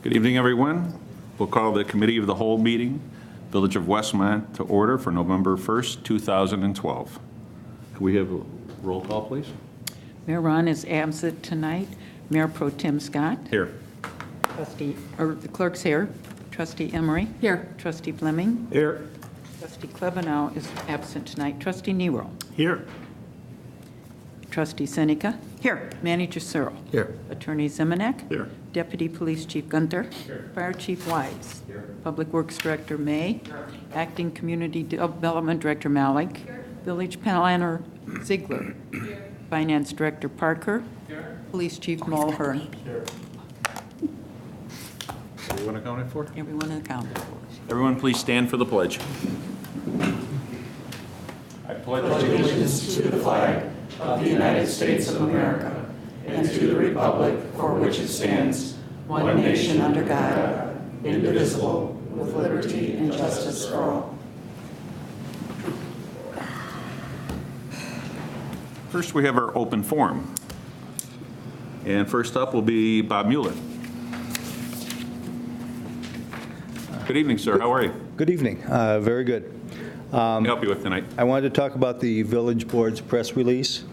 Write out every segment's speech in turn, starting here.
Good evening, everyone. We'll call the Committee of the Whole meeting, Village of Westmont, to order for November 1st, 2012. Can we have a roll call, please? Mayor Ron is absent tonight. Mayor Pro Tem Scott. Here. The clerk's here. Trustee Emery. Here. Trustee Fleming. Here. Trustee Klebanow is absent tonight. Trustee Nero. Here. Trustee Seneca. Here. Manager Searle. Here. Attorney Zemanek. Here. Deputy Police Chief Gunter. Here. Fire Chief Wise. Here. Public Works Director May. Here. Acting Community Development Director Malik. Here. Village Planner Ziegler. Here. Finance Director Parker. Here. Police Chief Mulhern. Here. Everyone accounted for? Everyone accounted for. Everyone, please stand for the pledge. I pledge allegiance to the flag of the United States of America and to the republic for which it stands, one nation under God, indivisible, with liberty and justice for all. First, we have our open forum. And first up will be Bob Mueller. Good evening, sir. How are you? Good evening. Very good. What can I help you with tonight? I wanted to talk about the Village Board's press release.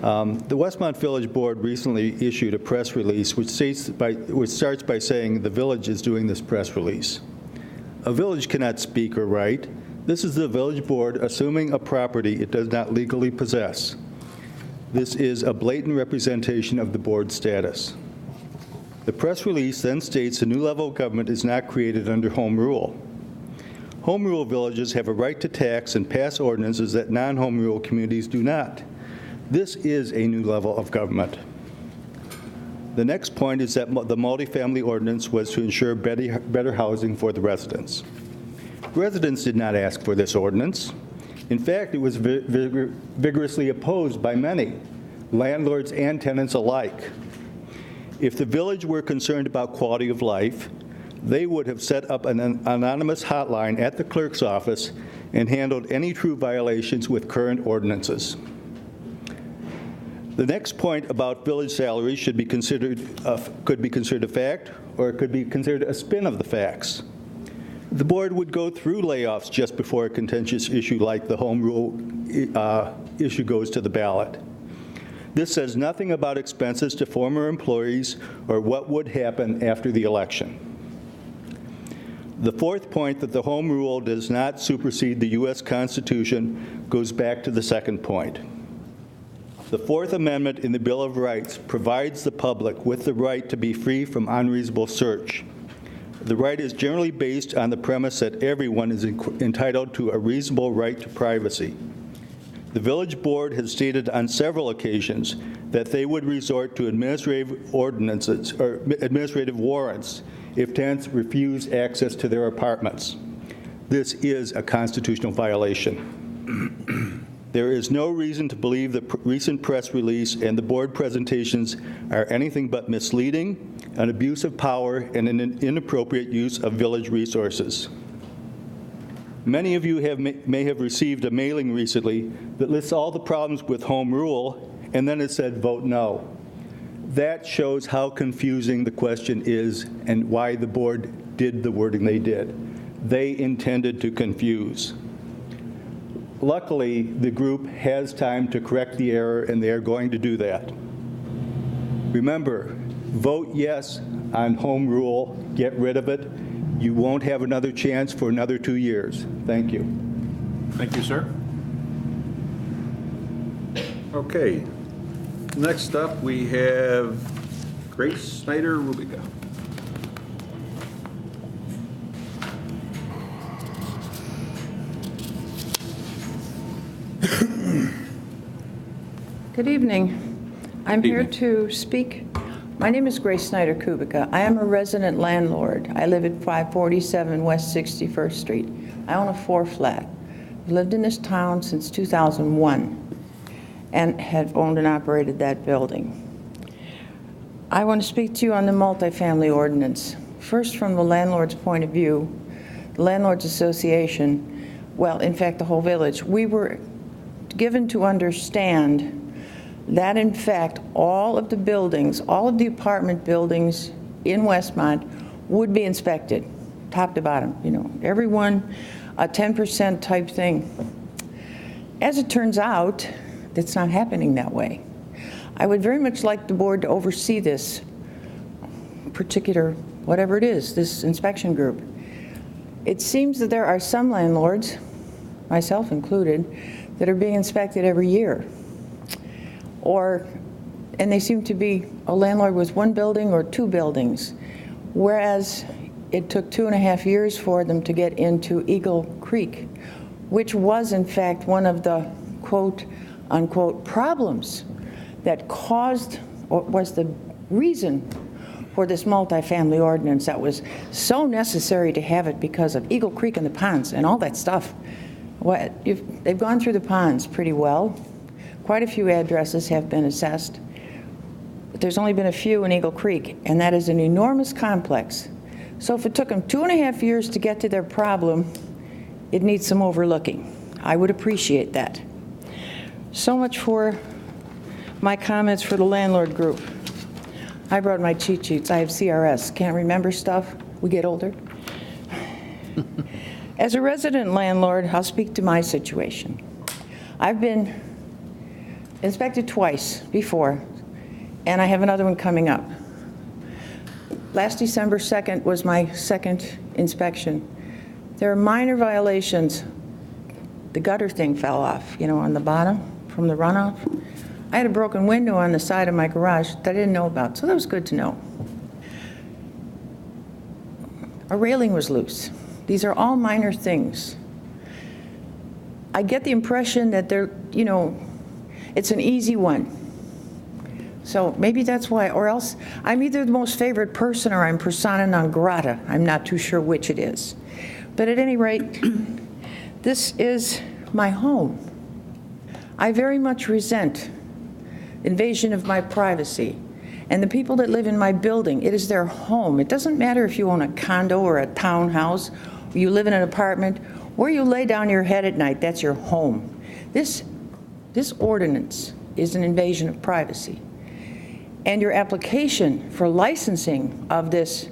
The Westmont Village Board recently issued a press release which starts by saying the village is doing this press release. A village cannot speak or write. This is the Village Board assuming a property it does not legally possess. This is a blatant representation of the board's status. The press release then states a new level of government is not created under Home Rule. Home Rule villages have a right to tax and pass ordinances that non-Home Rule communities do not. This is a new level of government. The next point is that the multifamily ordinance was to ensure better housing for the residents. Residents did not ask for this ordinance. In fact, it was vigorously opposed by many, landlords and tenants alike. If the village were concerned about quality of life, they would have set up an anonymous hotline at the clerk's office and handled any true violations with current ordinances. The next point about village salaries should be considered, could be considered a fact, or it could be considered a spin of the facts. The board would go through layoffs just before a contentious issue like the Home Rule issue goes to the ballot. This says nothing about expenses to former employees or what would happen after the election. The fourth point, that the Home Rule does not supersede the U.S. Constitution, goes back to the second point. The Fourth Amendment in the Bill of Rights provides the public with the right to be free from unreasonable search. The right is generally based on the premise that everyone is entitled to a reasonable right to privacy. The Village Board has stated on several occasions that they would resort to administrative ordinances or administrative warrants if tenants refuse access to their apartments. This is a constitutional violation. There is no reason to believe the recent press release and the board presentations are anything but misleading, an abuse of power, and an inappropriate use of village resources. Many of you may have received a mailing recently that lists all the problems with Home Rule, and then it said, vote no. That shows how confusing the question is and why the board did the wording they did. They intended to confuse. Luckily, the group has time to correct the error, and they are going to do that. Remember, vote yes on Home Rule, get rid of it. You won't have another chance for another 2 years. Thank you. Thank you, sir. Okay. Next up, we have Grace Snyder-Rubica. Good evening. I'm here to speak. My name is Grace Snyder-Kubica. I am a resident landlord. I live at 547 West 61st Street. I own a 4-flat. I've lived in this town since 2001 and have owned and operated that building. I want to speak to you on the multifamily ordinance. First, from the landlord's point of view, the Landlords Association, well, in fact, the whole village, we were given to understand that, in fact, all of the buildings, all of the apartment buildings in Westmont would be inspected, top to bottom, everyone, a 10% type thing. As it turns out, it's not happening that way. I would very much like the board to oversee this particular, whatever it is, this inspection group. It seems that there are some landlords, myself included, that are being inspected every year. And they seem to be a landlord with one building or two buildings, whereas it took 2.5 years for them to get into Eagle Creek, which was in fact one of the quote unquote problems that caused, or was the reason for this multifamily ordinance that was so necessary to have it because of Eagle Creek and the ponds and all that stuff. They've gone through the ponds pretty well. Quite a few addresses have been assessed, but there's only been a few in Eagle Creek, and that is an enormous complex. So if it took them 2.5 years to get to their problem, it needs some overlooking. I would appreciate that. So much for my comments for the landlord group. I brought my cheat sheets. I have CRS. Can't remember stuff. We get older. As a resident landlord, I'll speak to my situation. I've been inspected twice before, and I have another one coming up. Last December 2nd was my second inspection. There are minor violations. The gutter thing fell off, on the bottom from the runoff. I had a broken window on the side of my garage that I didn't know about, so that was good to know. A railing was loose. These are all minor things. I get the impression that it's an easy one. So maybe that's why, or else I'm either the most favored person or I'm persona non grata. I'm not too sure which it is. But at any rate, this is my home. I very much resent invasion of my privacy. And the people that live in my building, it is their home. It doesn't matter if you own a condo or a townhouse, or you live in an apartment, where you lay down your head at night, that's your home. This ordinance is an invasion of privacy. And your application for licensing of this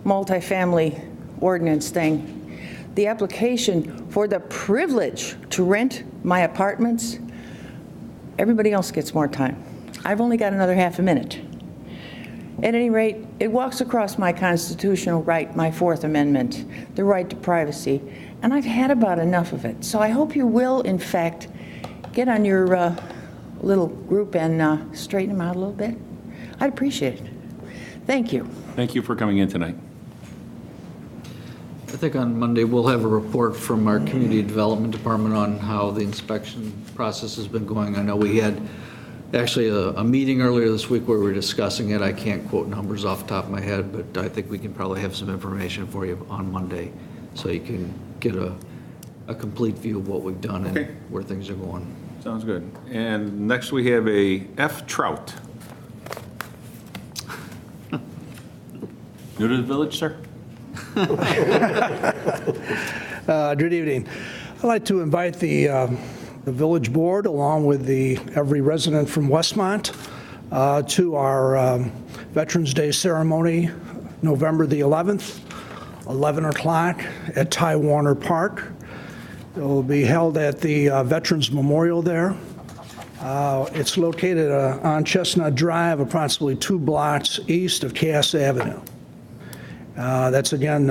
multifamily ordinance thing, the application for the privilege to rent my apartments, everybody else gets more time. I've only got another half a minute. At any rate, it walks across my constitutional right, my Fourth Amendment, the right to privacy, and I've had about enough of it. So I hope you will, in fact, get on your little group and straighten them out a little bit. I'd appreciate it. Thank you. Thank you for coming in tonight. I think on Monday, we'll have a report from our Community Development Department on how the inspection process has been going. I know we had actually a meeting earlier this week where we were discussing it. I can't quote numbers off the top of my head, but I think we can probably have some information for you on Monday so you can get a complete view of what we've done and where things are going. Sounds good. And next we have a F. Trout. New to the village, sir? Good evening. I'd like to invite the village board, along with every resident from Westmont, to our Veterans Day ceremony, November the 11th, 11 o'clock at Ty Warner Park. It will be held at the Veterans Memorial there. It's located on Chestnut Drive, approximately 2 blocks east of Cass Avenue. That's again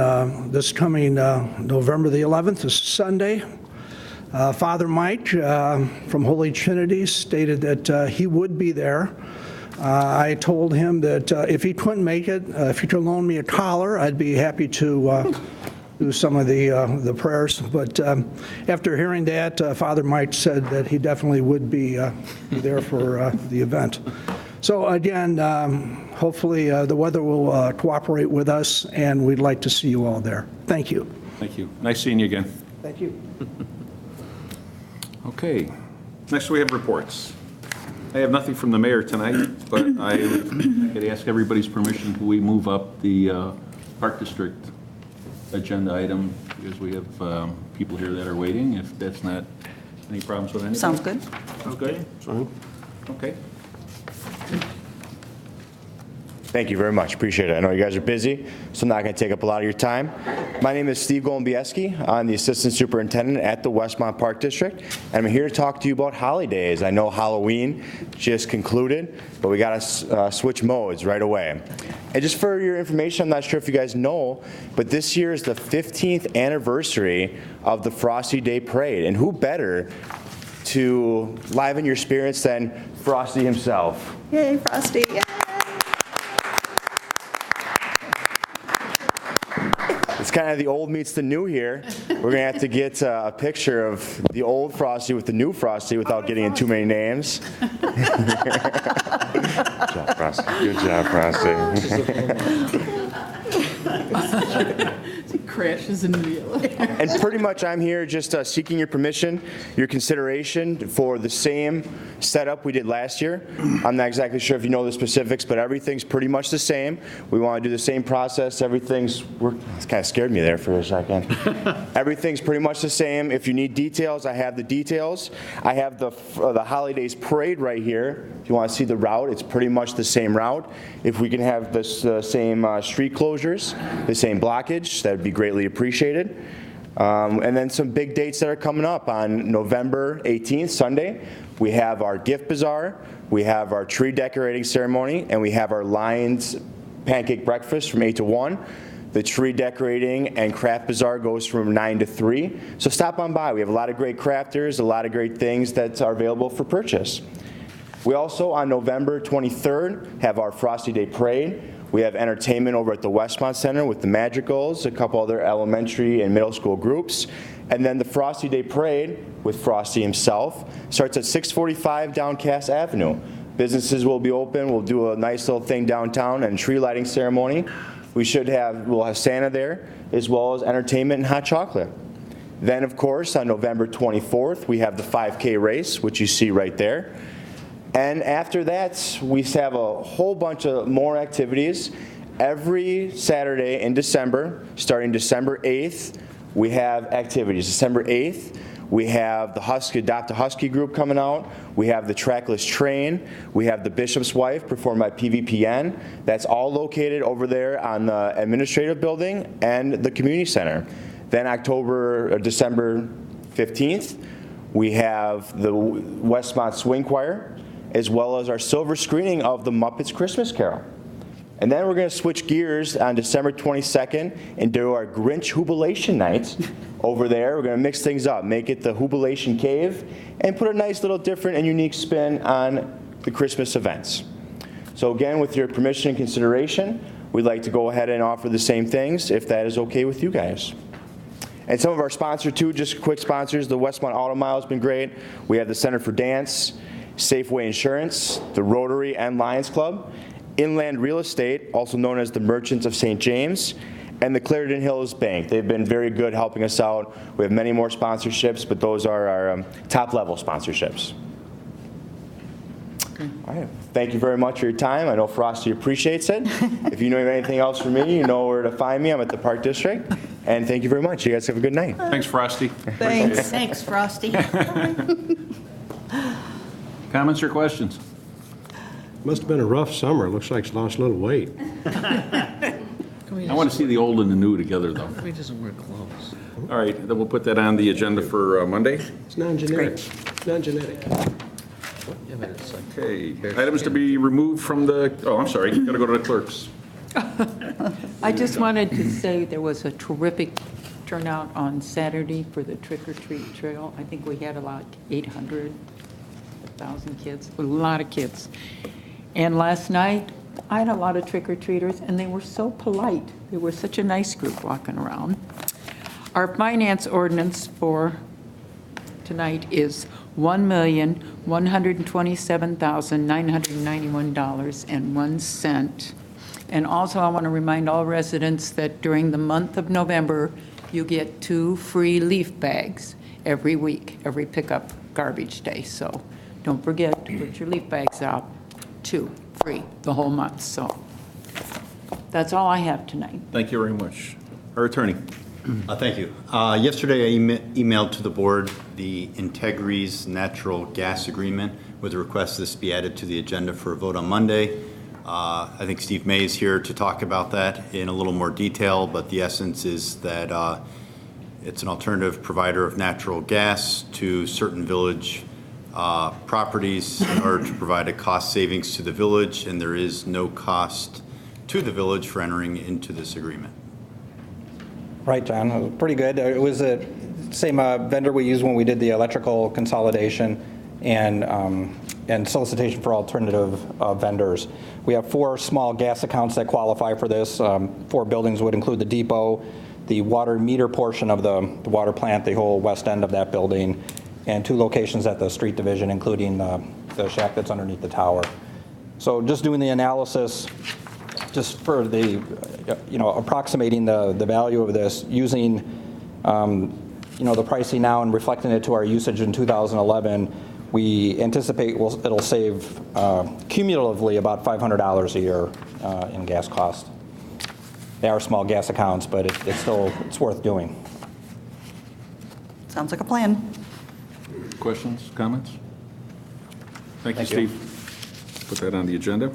this coming November the 11th, is Sunday. Father Mike from Holy Trinity stated that he would be there. I told him that if he couldn't make it, if he could loan me a collar, I'd be happy to do some of the prayers. But after hearing that, Father Mike said that he definitely would be there for the event. So again, hopefully the weather will cooperate with us, and we'd like to see you all there. Thank you. Thank you. Nice seeing you again. Thank you. Okay. Next we have reports. I have nothing from the mayor tonight, but I could ask everybody's permission to we move up the Park District agenda item, because we have people here that are waiting, if that's not any problems with anything. Sounds good. Sounds good? Okay. Thank you very much. Appreciate it. I know you guys are busy, so I'm not going to take up a lot of your time. My name is Steve Golombieski. I'm the Assistant Superintendent at the Westmont Park District, and I'm here to talk to you about holidays. I know Halloween just concluded, but we got to switch modes right away. And just for your information, I'm not sure if you guys know, but this year is the 15th anniversary of the Frosty Day Parade, and who better to liven your spirits than Frosty himself. Yay, Frosty. Yay. It's kind of the old meets the new here. We're going to have to get a picture of the old Frosty with the new Frosty without getting in too many names. Good job, Frosty. Good job, Frosty. Crashes into the elevator. And pretty much I'm here just seeking your permission, your consideration for the same setup we did last year. I'm not exactly sure if you know the specifics, but everything's pretty much the same. We want to do the same process. It's kind of scared me there for a second. Everything's pretty much the same. If you need details, I have the details. I have the Holidays Parade right here. If you want to see the route, it's pretty much the same route. If we can have the same street closures, the same blockage, that would be greatly appreciated. And then some big dates that are coming up. On November 18th, Sunday, we have our gift bazaar, we have our tree decorating ceremony, and we have our Lions pancake breakfast from 8 to 1. The tree decorating and craft bazaar goes from 9 to 3. So stop on by. We have a lot of great crafters, a lot of great things that are available for purchase. We also, on November 23rd, have our Frosty Day Parade. We have entertainment over at the Westmont Center with the Madrigals, a couple other elementary and middle school groups. And then the Frosty Day Parade with Frosty himself starts at 645 down Cass Avenue. Businesses will be open. We'll do a nice little thing downtown and tree lighting ceremony. We'll have Santa there, as well as entertainment and hot chocolate. Then, of course, on November 24th, we have the 5K race, which you see right there. And after that, we have a whole bunch of more activities. Every Saturday in December, starting December 8th, we have activities. December 8th, we have the Adopt a Husky group coming out. We have the Trackless Train. We have the Bishop's Wife performed by PVPN. That's all located over there on the administrative building and the community center. Then December 15th, we have the Westmont Swing Choir, as well as our silver screening of the Muppets Christmas Carol. And then we're going to switch gears on December 22nd and do our Grinch Jubilation Night over there. We're going to mix things up, make it the Jubilation Cave, and put a nice little different and unique spin on the Christmas events. So again, with your permission and consideration, we'd like to go ahead and offer the same things, if that is okay with you guys. And some of our sponsors too, just quick sponsors, the Westmont Auto Mile has been great. We have the Center for Dance, Safeway Insurance, the Rotary and Lions Club, Inland Real Estate, also known as the Merchants of St. James, and the Clarendon Hills Bank. They've been very good helping us out. We have many more sponsorships, but those are our top-level sponsorships. Okay. All right. Thank you very much for your time. I know Frosty appreciates it. If you know anything else from me, you know where to find me. I'm at the Park District. And thank you very much. You guys have a good night. Thanks, Frosty. Thanks. Thanks, Frosty. Comments or questions? Must have been a rough summer. Looks like it's lost a little weight. I want to see the old and the new together, though. He doesn't wear clothes. All right, then we'll put that on the agenda for Monday. It's non-genetic. It's non-genetic. Yeah, but it's like, Okay, items to be removed from the, oh, I'm sorry, got to go to the clerks. I just wanted to say there was a terrific turnout on Saturday for the trick-or-treat trail. I think we had about 800, 1,000 kids, a lot of kids. And last night, I had a lot of trick-or-treaters, and they were so polite. They were such a nice group walking around. Our finance ordinance for tonight is $1,127,991.01. And also, I want to remind all residents that during the month of November, you get 2 free leaf bags every week, every pickup garbage day. So don't forget to put your leaf bags out, 2 free the whole month. So that's all I have tonight. Thank you very much. Our attorney. Thank you. Yesterday, I emailed to the board the Integri's natural gas agreement with a request this be added to the agenda for a vote on Monday. I think Steve May is here to talk about that in a little more detail, but the essence is that it's an alternative provider of natural gas to certain village properties in order to provide a cost savings to the village, and there is no cost to the village for entering into this agreement. Right, John, it was pretty good. It was the same vendor we used when we did the electrical consolidation and solicitation for alternative vendors. We have 4 small gas accounts that qualify for this. 4 buildings would include the depot, the water meter portion of the water plant, the whole west end of that building, and 2 locations at the street division, including the shack that's underneath the tower. So just doing the analysis, just for the, approximating the value of this, using, the pricing now and reflecting it to our usage in 2011, we anticipate it'll save cumulatively about $500 a year in gas cost. They are small gas accounts, but it's worth doing. Sounds like a plan. Questions, comments? Thank you, Steve. Put that on the agenda.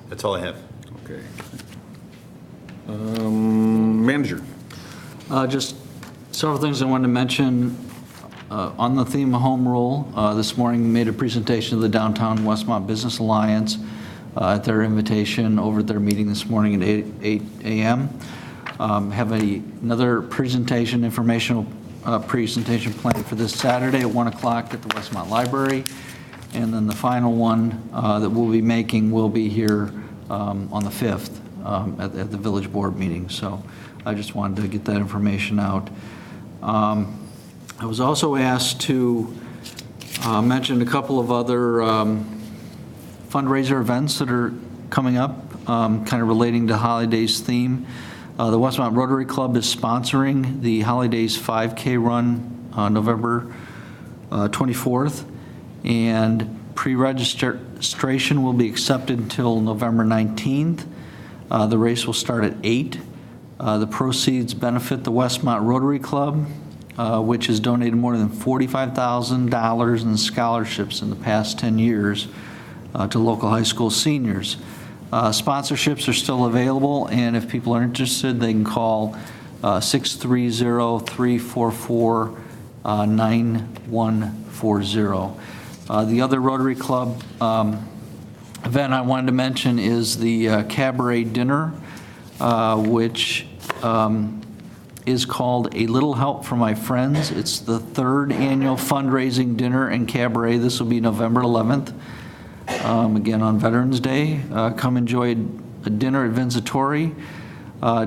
That's all I have. Okay. Manager. Just several things I wanted to mention. On the theme of home rule, this morning we made a presentation to the Downtown Westmont Business Alliance at their invitation over at their meeting this morning at 8 a.m. Have another presentation, informational presentation planned for this Saturday at 1 o'clock at the Westmont Library. And then the final one that we'll be making will be here on the 5th at the village board meeting. So I just wanted to get that information out. I was also asked to mention a couple of other fundraiser events that are coming up, kind of relating to Holidays theme. The Westmont Rotary Club is sponsoring the Holidays 5K run November 24th, and pre-registration will be accepted until November 19th. The race will start at 8. The proceeds benefit the Westmont Rotary Club, which has donated more than $45,000 in scholarships in the past 10 years to local high school seniors. Sponsorships are still available, and if people are interested, they can call 630-344-9140. The other Rotary Club event I wanted to mention is the Cabaret Dinner, which is called A Little Help for My Friends. It's the 3rd annual fundraising dinner and cabaret. This will be November 11th, again on Veterans Day. Come enjoy a dinner at Vinzatori.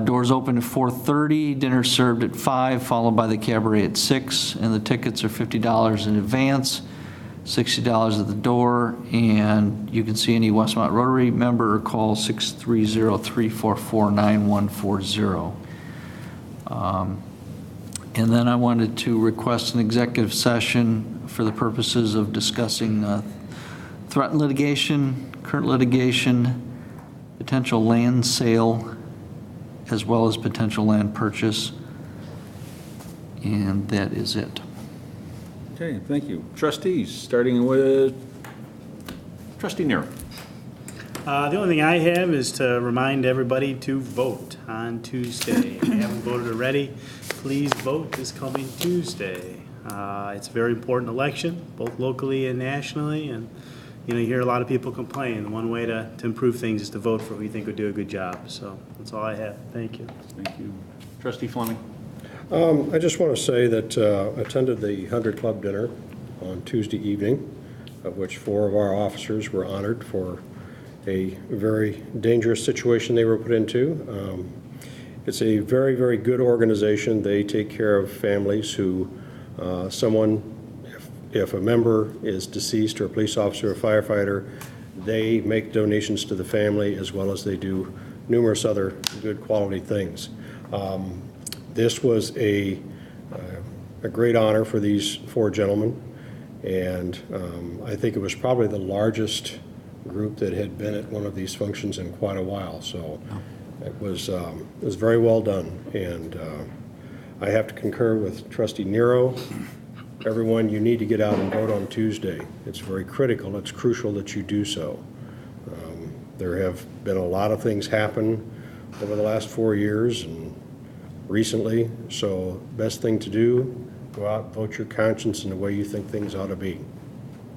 Doors open at 4:30, dinner served at 5, followed by the cabaret at 6, and the tickets are $50 in advance, $60 at the door, and you can see any Westmont Rotary member or call 630-344-9140. And then I wanted to request an executive session for the purposes of discussing threatened litigation, current litigation, potential land sale, as well as potential land purchase. And that is it. Okay, thank you. Trustees, starting with Trustee Nero. The only thing I have is to remind everybody to vote on Tuesday. If you haven't voted already, please vote this coming Tuesday. It's a very important election, both locally and nationally, and you hear a lot of people complain. One way to improve things is to vote for who you think would do a good job. So that's all I have. Thank you. Thank you. Trustee Fleming. I just want to say that attended the 100 Club dinner on Tuesday evening, of which 4 of our officers were honored for a very dangerous situation they were put into. It's a very, very good organization. They take care of families who if a member is deceased, or a police officer or firefighter, they make donations to the family, as well as they do numerous other good quality things. This was a great honor for these 4 gentlemen, and I think it was probably the largest group that had been at one of these functions in quite a while. So it was very well done, and I have to concur with Trustee Nero. Everyone, you need to get out and vote on Tuesday. It's very critical. It's crucial that you do so. There have been a lot of things happen over the last 4 years and recently, so best thing to do, go out, vote your conscience in the way you think things ought to be.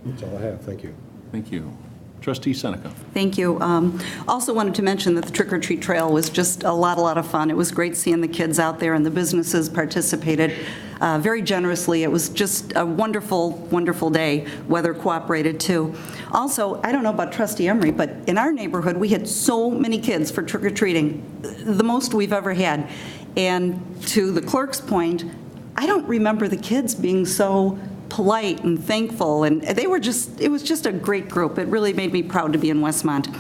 That's all I have. Thank you. Thank you. Trustee Seneca. Thank you. Also wanted to mention that the Trick or Treat Trail was just a lot of fun. It was great seeing the kids out there, and the businesses participated very generously. It was just a wonderful, wonderful day. Weather cooperated too. Also, I don't know about Trustee Emery, but in our neighborhood, we had so many kids for trick or treating, the most we've ever had. And to the clerk's point, I don't remember the kids being so polite and thankful, and it was just a great group. It really made me proud to be in Westmont.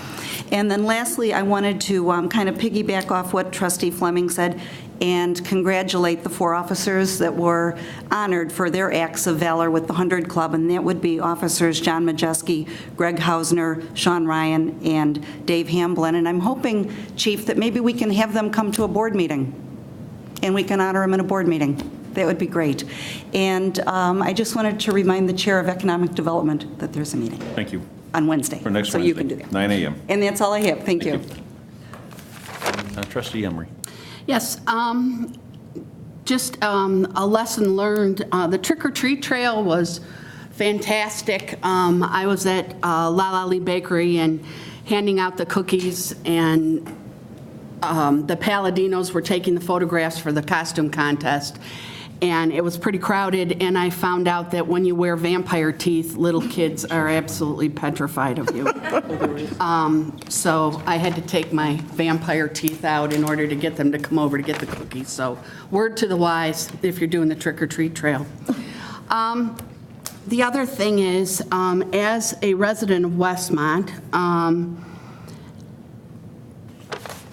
And then lastly, I wanted to kind of piggyback off what Trustee Fleming said and congratulate the 4 officers that were honored for their acts of valor with the 100 Club, and that would be Officers John Majeski, Greg Hausner, Sean Ryan, and Dave Hamblin. And I'm hoping, Chief, that maybe we can have them come to a board meeting, and we can honor them in a board meeting. That would be great. And I just wanted to remind the Chair of Economic Development that there's a meeting. Thank you. On Wednesday. For next so Wednesday. You can do that. 9 a.m. And that's all I have. Thank you. Trustee Emery. Yes, just a lesson learned. The Trick or Treat Trail was fantastic. I was at La La Lee Bakery and handing out the cookies, and the Paladinos were taking the photographs for the costume contest. And it was pretty crowded, and I found out that when you wear vampire teeth, little kids are absolutely petrified of you. So I had to take my vampire teeth out in order to get them to come over to get the cookies. So word to the wise if you're doing the trick-or-treat trail. The other thing is, as a resident of Westmont,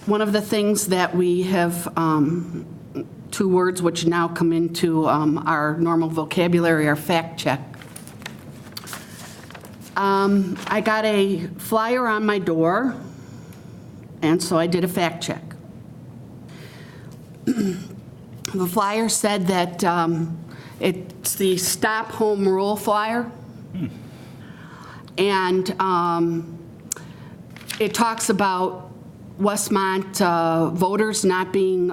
one of the things that we have 2 words which now come into our normal vocabulary are fact check. I got a flyer on my door, and so I did a fact check. The flyer said that it's the Stop Home Rule flyer, and it talks about Westmont voters not being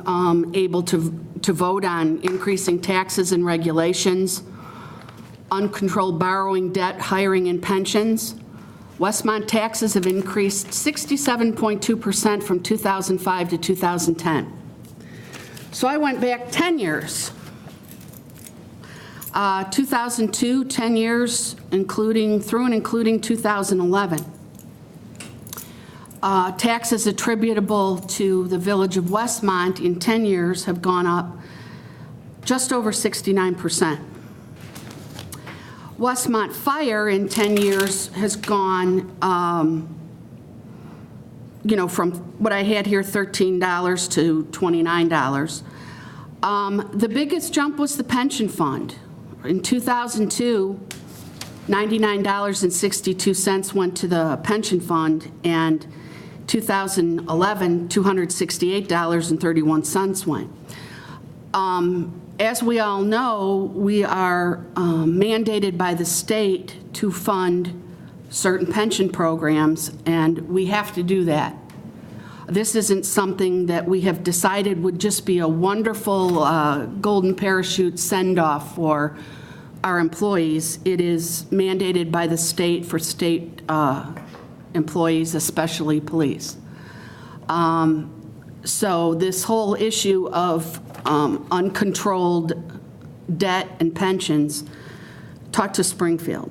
able to vote on increasing taxes and regulations, uncontrolled borrowing, debt, hiring, and pensions. Westmont taxes have increased 67.2% from 2005 to 2010. So I went back 10 years. 2002, 10 years, including 2011. Taxes attributable to the Village of Westmont in 10 years have gone up just over 69%. Westmont Fire in 10 years has gone, from what I had here, $13 to $29. The biggest jump was the pension fund. In 2002, $99.62 went to the pension fund, and 2011, $268.31 went. As we all know, we are mandated by the state to fund certain pension programs, and we have to do that. This isn't something that we have decided would just be a wonderful golden parachute send-off for our employees. It is mandated by the state for state employees, especially police. So this whole issue of uncontrolled debt and pensions, talk to Springfield.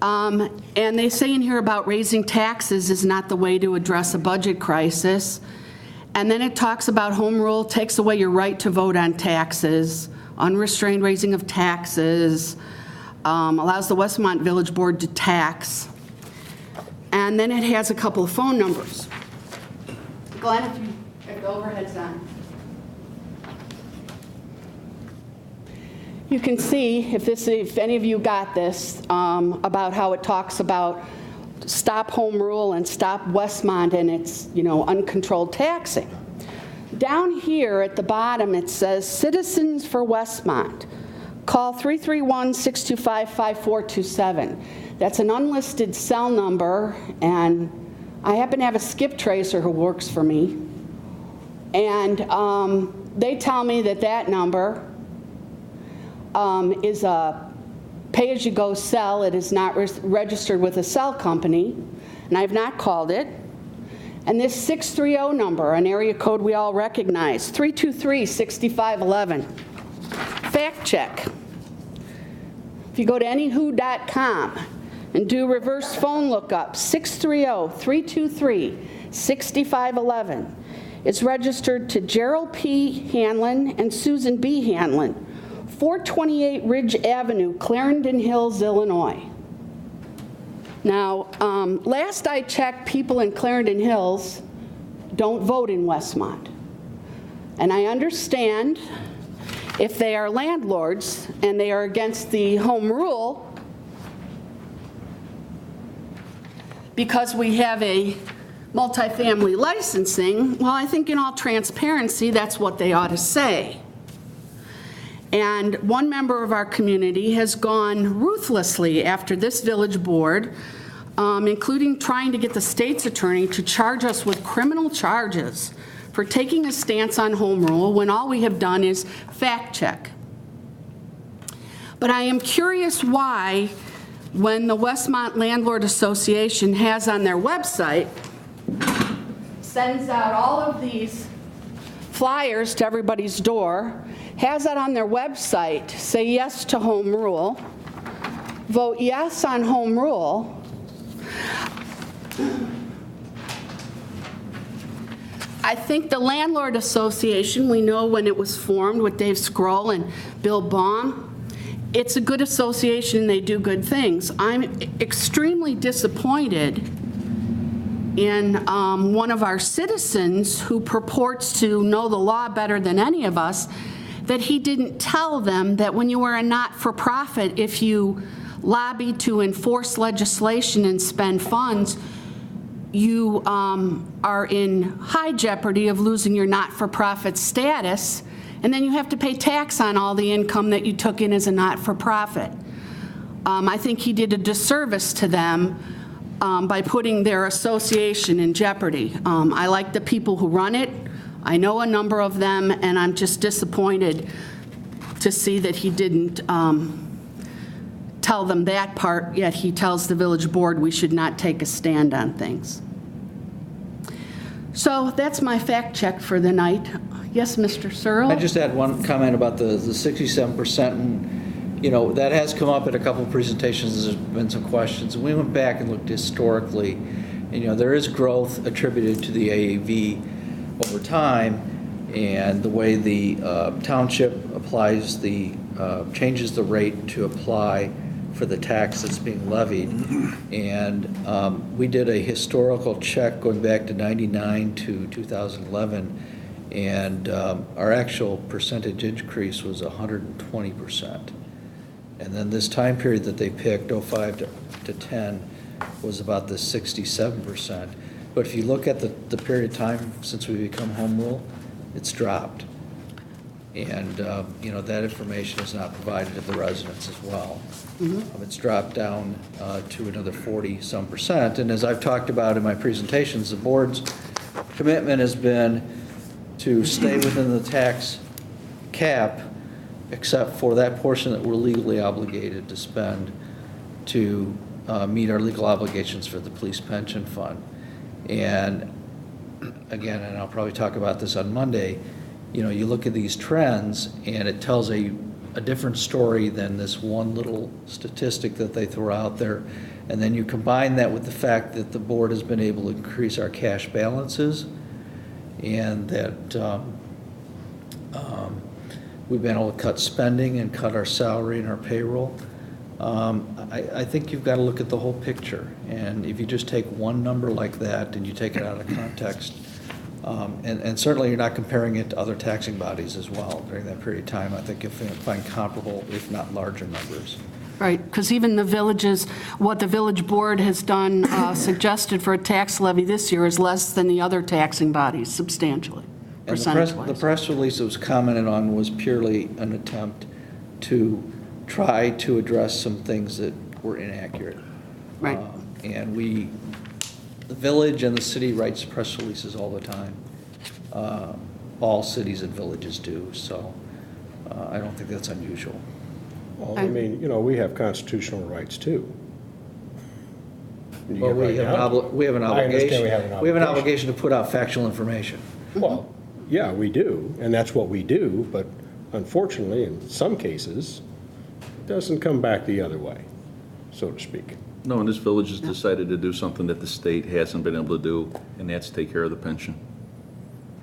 And they say in here about raising taxes is not the way to address a budget crisis. And then it talks about home rule takes away your right to vote on taxes, unrestrained raising of taxes, allows the Westmont Village Board to tax. And then it has a couple of phone numbers. Glenn, if the overhead's on. You can see, if any of you got this, about how it talks about Stop Home Rule and Stop Westmont and its, uncontrolled taxing. Down here at the bottom, it says Citizens for Westmont. Call 331-625-5427. That's an unlisted cell number, and I happen to have a skip tracer who works for me, and they tell me that that number is a pay-as-you-go cell. It is not registered with a cell company, and I have not called it. And this 630 number, an area code we all recognize, 323-6511. Fact check. If you go to anywho.com and do reverse phone lookup, 630-323-6511. It's registered to Gerald P. Hanlon and Susan B. Hanlon, 428 Ridge Avenue, Clarendon Hills, Illinois. Now, last I checked, people in Clarendon Hills don't vote in Westmont. And I understand if they are landlords and they are against the home rule, because we have a multifamily licensing, well, I think in all transparency, that's what they ought to say. And one member of our community has gone ruthlessly after this village board, including trying to get the state's attorney to charge us with criminal charges for taking a stance on home rule when all we have done is fact check. But I am curious why, when the Westmont Landlord Association has on their website, sends out all of these flyers to everybody's door, has that on their website, say yes to home rule, vote yes on home rule. I think the Landlord Association, we know when it was formed with Dave Scroll and Bill Baum, it's a good association, they do good things. I'm extremely disappointed in one of our citizens who purports to know the law better than any of us, that he didn't tell them that when you are a not-for-profit, if you lobby to enforce legislation and spend funds, you are in high jeopardy of losing your not-for-profit status, and then you have to pay tax on all the income that you took in as a not-for-profit. I think he did a disservice to them by putting their association in jeopardy. I like the people who run it. I know a number of them, and I'm just disappointed to see that he didn't tell them that part, yet he tells the village board we should not take a stand on things. So that's my fact check for the night. Yes, Mr. Searle? I just had one comment about the 67%, and, you know, that has come up at a couple of presentations. There's been some questions. We went back and looked historically, and, you know, there is growth attributed to the AAV over time, and the way the township applies the, changes the rate to apply for the tax that's being levied. And we did a historical check going back to 99 to 2011, and our actual percentage increase was 120%. And then this time period that they picked, 05 to 10, was about the 67%. But if you look at the period of time since we become home rule, it's dropped. And, you know, that information is not provided to the residents as well. It's dropped down to another 40-some%. And as I've talked about in my presentations, the board's commitment has been to stay within the tax cap, except for that portion that we're legally obligated to spend to meet our legal obligations for the police pension fund. And again, and I'll probably talk about this on Monday, you know, you look at these trends and it tells a different story than this one little statistic that they throw out there. And then you combine that with the fact that the board has been able to increase our cash balances, and that we've been able to cut spending and cut our salary and our payroll. I think you've got to look at the whole picture. And if you just take one number like that and you take it out of context, and certainly you're not comparing it to other taxing bodies as well during that period of time, I think you'll find comparable, if not larger numbers. Right, because even the villages, what the village board has done, suggested for a tax levy this year is less than the other taxing bodies substantially, percentage-wise. The press release that was commented on was purely an attempt to try to address some things that were inaccurate. Right. And we the village and the city writes press releases all the time. All cities and villages do, so I don't think that's unusual. Well, I mean, we have constitutional rights too. You Well, get right down- we have an I understand obligation. we have an We have an obligation. obligation to put out factual information. Well, yeah, we do, and that's what we do, but unfortunately, in some cases, it doesn't come back the other way, so to speak. No, and this village has decided to do something that the state hasn't been able to do, and that's take care of the pension.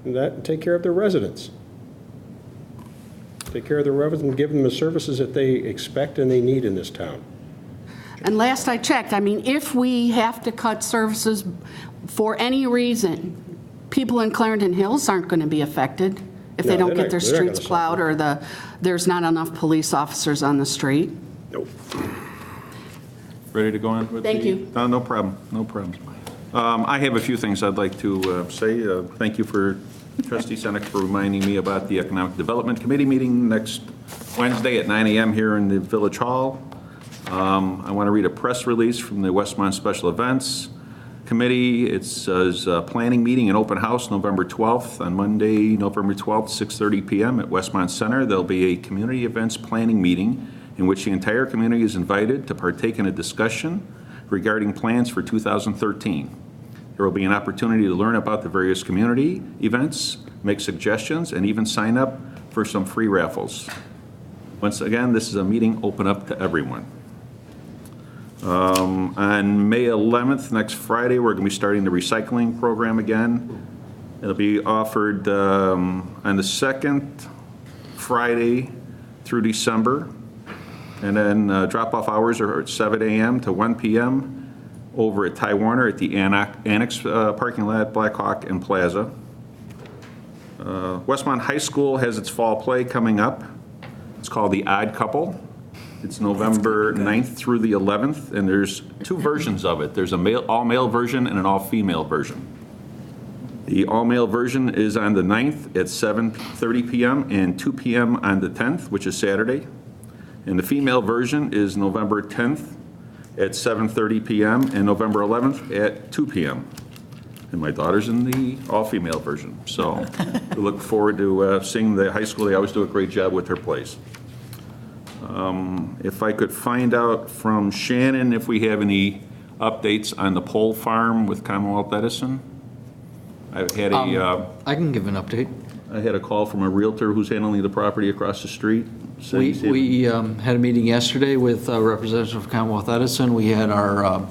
And that, take care of their residents. Take care of the residents and give them the services that they expect and they need in this town. And last I checked, I mean, if we have to cut services for any reason, people in Clarendon Hills aren't going to be affected if they No, don't they're get not- their they're not gonna streets plowed suffer. or there's not enough police officers on the street. Nope. Ready to go on with Thank you. No problem, no problem. I have a few things I'd like to say. Thank you for Trustee Senek for reminding me about the Economic Development Committee meeting next Wednesday at 9 a.m. here in the Village Hall. I want to read a press release from the Westmont Special Events Committee. It says, planning meeting and open house November 12th, on Monday, November 12th, 6:30 p.m. at Westmont Center. There'll be a community events planning meeting in which the entire community is invited to partake in a discussion regarding plans for 2013. There will be an opportunity to learn about the various community events, make suggestions, and even sign up for some free raffles. Once again, this is a meeting open up to everyone. On May 11th, next Friday, we're going to be starting the recycling program again. It'll be offered on the second Friday through December. And then drop-off hours are at 7 a.m. to 1 p.m. over at Ty Warner at the Annex parking lot, Blackhawk and Plaza. Westmont High School has its fall play coming up. It's called The Odd Couple. It's November 9th through the 11th, and there's two versions of it. There's a all-male version and an all-female version. The all-male version is on the 9th at 7:30 p.m. and 2 p.m. on the 10th, which is Saturday. And the female version is November 10th at 7:30 p.m. and November 11th at 2 p.m. And my daughter's in the all-female version. So we look forward to seeing the high school. They always do a great job with their plays. If I could find out from Shannon if we have any updates on the pole farm with Commonwealth Edison. I had I can give an update. I had a call from a realtor who's handling the property across the street. We had a meeting yesterday with a representative of Commonwealth Edison. We had our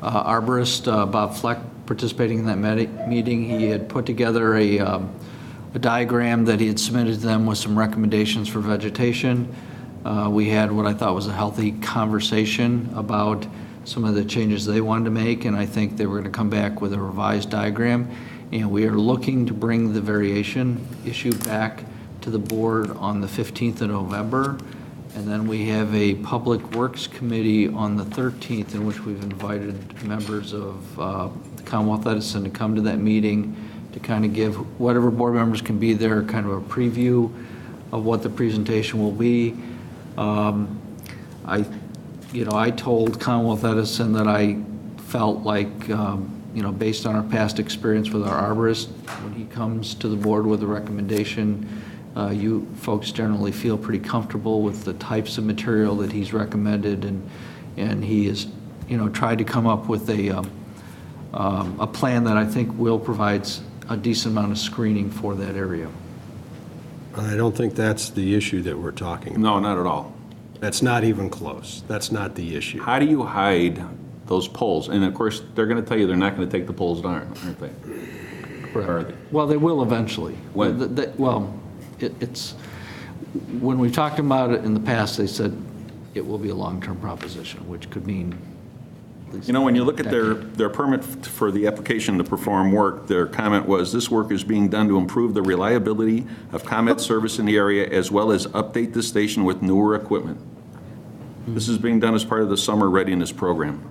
arborist, Bob Fleck, participating in that meeting. He had put together a diagram that he had submitted to them with some recommendations for vegetation. We had what I thought was a healthy conversation about some of the changes they wanted to make, and I think they were going to come back with a revised diagram. And we are looking to bring the variation issue back to the board on the 15th of November. And then we have a Public Works Committee on the 13th in which we've invited members of the Commonwealth Edison to come to that meeting to kind of give whatever board members can be there, kind of a preview of what the presentation will be. I told Commonwealth Edison that I felt like, based on our past experience with our arborist, when he comes to the board with a recommendation, you folks generally feel pretty comfortable with the types of material that he's recommended, and he has, tried to come up with a plan that I think will provide a decent amount of screening for that area. I don't think that's the issue that we're talking about. No, not at all. That's not even close. That's not the issue. How do you hide those poles? And of course, they're going to tell you they're not going to take the poles down, aren't they? Correct. Are they? Well, they will eventually. When? It's, when we've talked about it in the past, they said it will be a long-term proposition, which could mean at least When you look at decade. their permit for the application to perform work, their comment was, this work is being done to improve the reliability of ComEd service in the area as well as update the station with newer equipment. This is being done as part of the summer readiness program.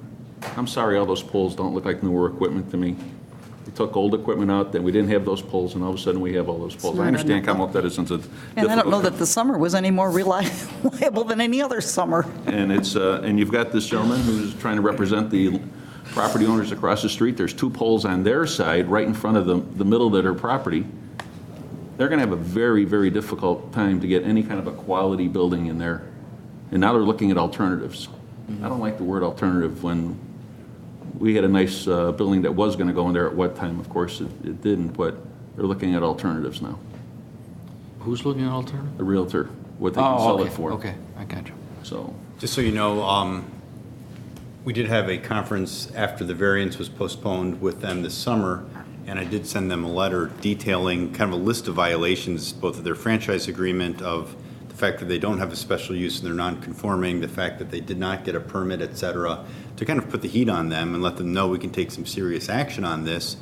I'm sorry, all those poles don't look like newer equipment to me. We took old equipment out, then we didn't have those poles, and all of a sudden we have all those poles. I understand Commonwealth Edison's a difficult. And I don't know that the summer was any more reliable than any other summer. And it's, and you've got this gentleman who's trying to represent the property owners across the street, there's 2 poles on their side, right in front of the middle of their property. They're going to have a very, very difficult time to get any kind of a quality building in there. And now they're looking at alternatives. I don't like the word alternative when we had a nice building that was going to go in there at what time. Of course, it didn't, but they're looking at alternatives now. Who's looking at alternative? The realtor, what they can sell it for. Okay, I got you. So, Just so you know, we did have a conference after the variance was postponed with them this summer, and I did send them a letter detailing kind of a list of violations, both of their franchise agreement, of the fact that they don't have a special use and they're non-conforming, the fact that they did not get a permit, et cetera, to kind of put the heat on them and let them know we can take some serious action on this.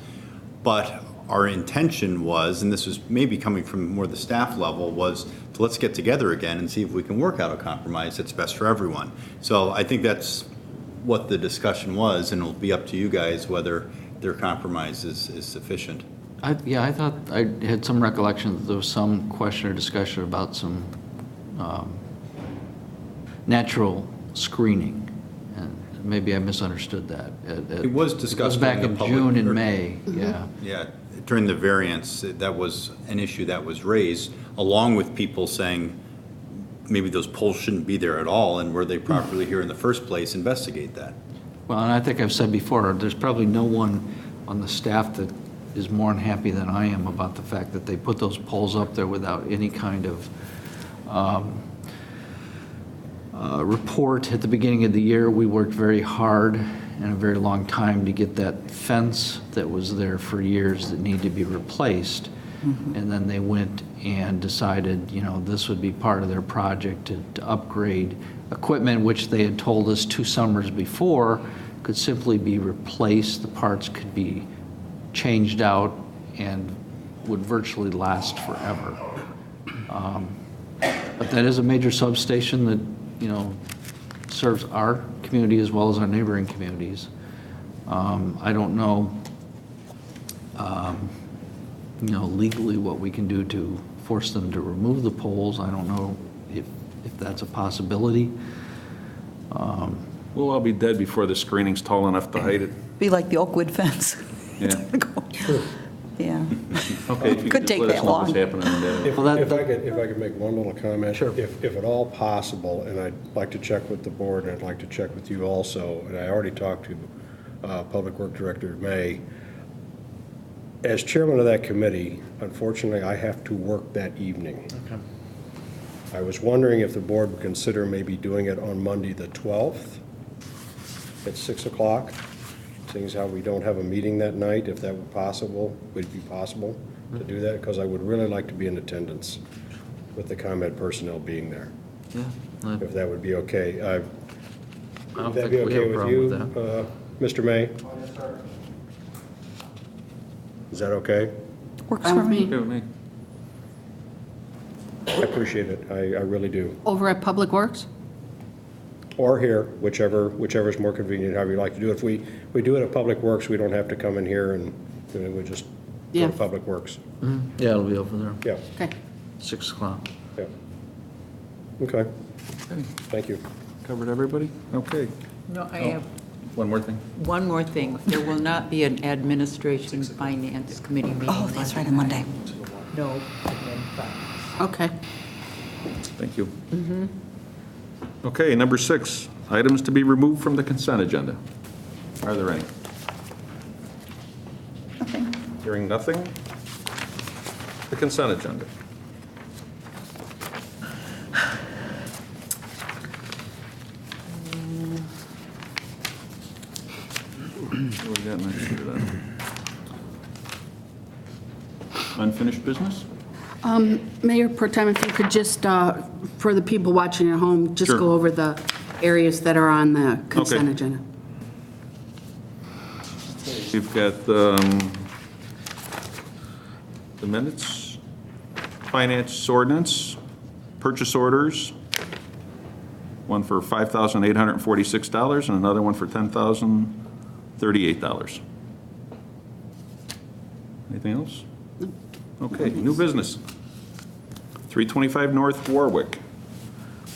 But our intention was, and this was maybe coming from more the staff level, was to let's get together again and see if we can work out a compromise that's best for everyone. So I think that's what the discussion was, and it'll be up to you guys whether their compromise is sufficient. I thought I had some recollection that there was some question or discussion about some natural screening, and maybe I misunderstood that. It was discussed back during in the public- June and May, yeah. Yeah, during the variance, that was an issue that was raised, along with people saying maybe those poles shouldn't be there at all, and were they properly here in the first place, investigate that. Well, and I think I've said before, there's probably no one on the staff that is more unhappy than I am about the fact that they put those poles up there without any kind of report at the beginning of the year. We worked very hard and a very long time to get that fence that was there for years that needed to be replaced. And then they went and decided, this would be part of their project to upgrade equipment, which they had told us 2 summers before could simply be replaced. The parts could be changed out and would virtually last forever. But that is a major substation that, serves our community as well as our neighboring communities. I don't know, legally what we can do to force them to remove the poles. I don't know if that's a possibility. we'll all be dead before the screening's tall enough to hide it. Be like the Oakwood fence. Yeah. Yeah. Okay, if you Could could just take let us that know what's long. happening on that. If I could make one little comment. Sure. If at all possible, and I'd like to check with the board, and I'd like to check with you also, and I already talked to Public Work Director May. As chairman of that committee, unfortunately, I have to work that evening. Okay. I was wondering if the board would consider maybe doing it on Monday, the 12th, at 6 o'clock, seeing as how we don't have a meeting that night, if that would be possible to do that, because I would really like to be in attendance with the ComEd personnel being there, Yeah. if that would be okay. I don't Would that think be we have okay a with you, problem with Mr. May? Is that okay? Works Fine for with me. Okay with me. I appreciate it, I really do. Over at Public Works? Or here, whichever's more convenient, however you like to do it. If we do it at Public Works, we don't have to come in here, and we just go Yeah. to Public Works. Yeah, it'll be over there, Yeah, Okay. 6 o'clock. yeah. Okay, thank you. Covered everybody? Okay. No, I have One more thing. one more thing. There will not be an administration finance committee meeting. Oh, that's right, on Monday. No. admin finance. Okay. Thank you. Okay, number 6, items to be removed from the consent agenda. Are there any? Nothing. Hearing nothing? The consent agenda. What do we got next here then? Unfinished business? Mayor Pro Tem, if you could just, for the people watching at home, just Sure. go over the areas that are on the consent Okay. agenda. We've got the minutes, finance ordinance, purchase orders, one for $5,846 and another one for $10,038. Anything else? Okay, new business. 325 North Warwick.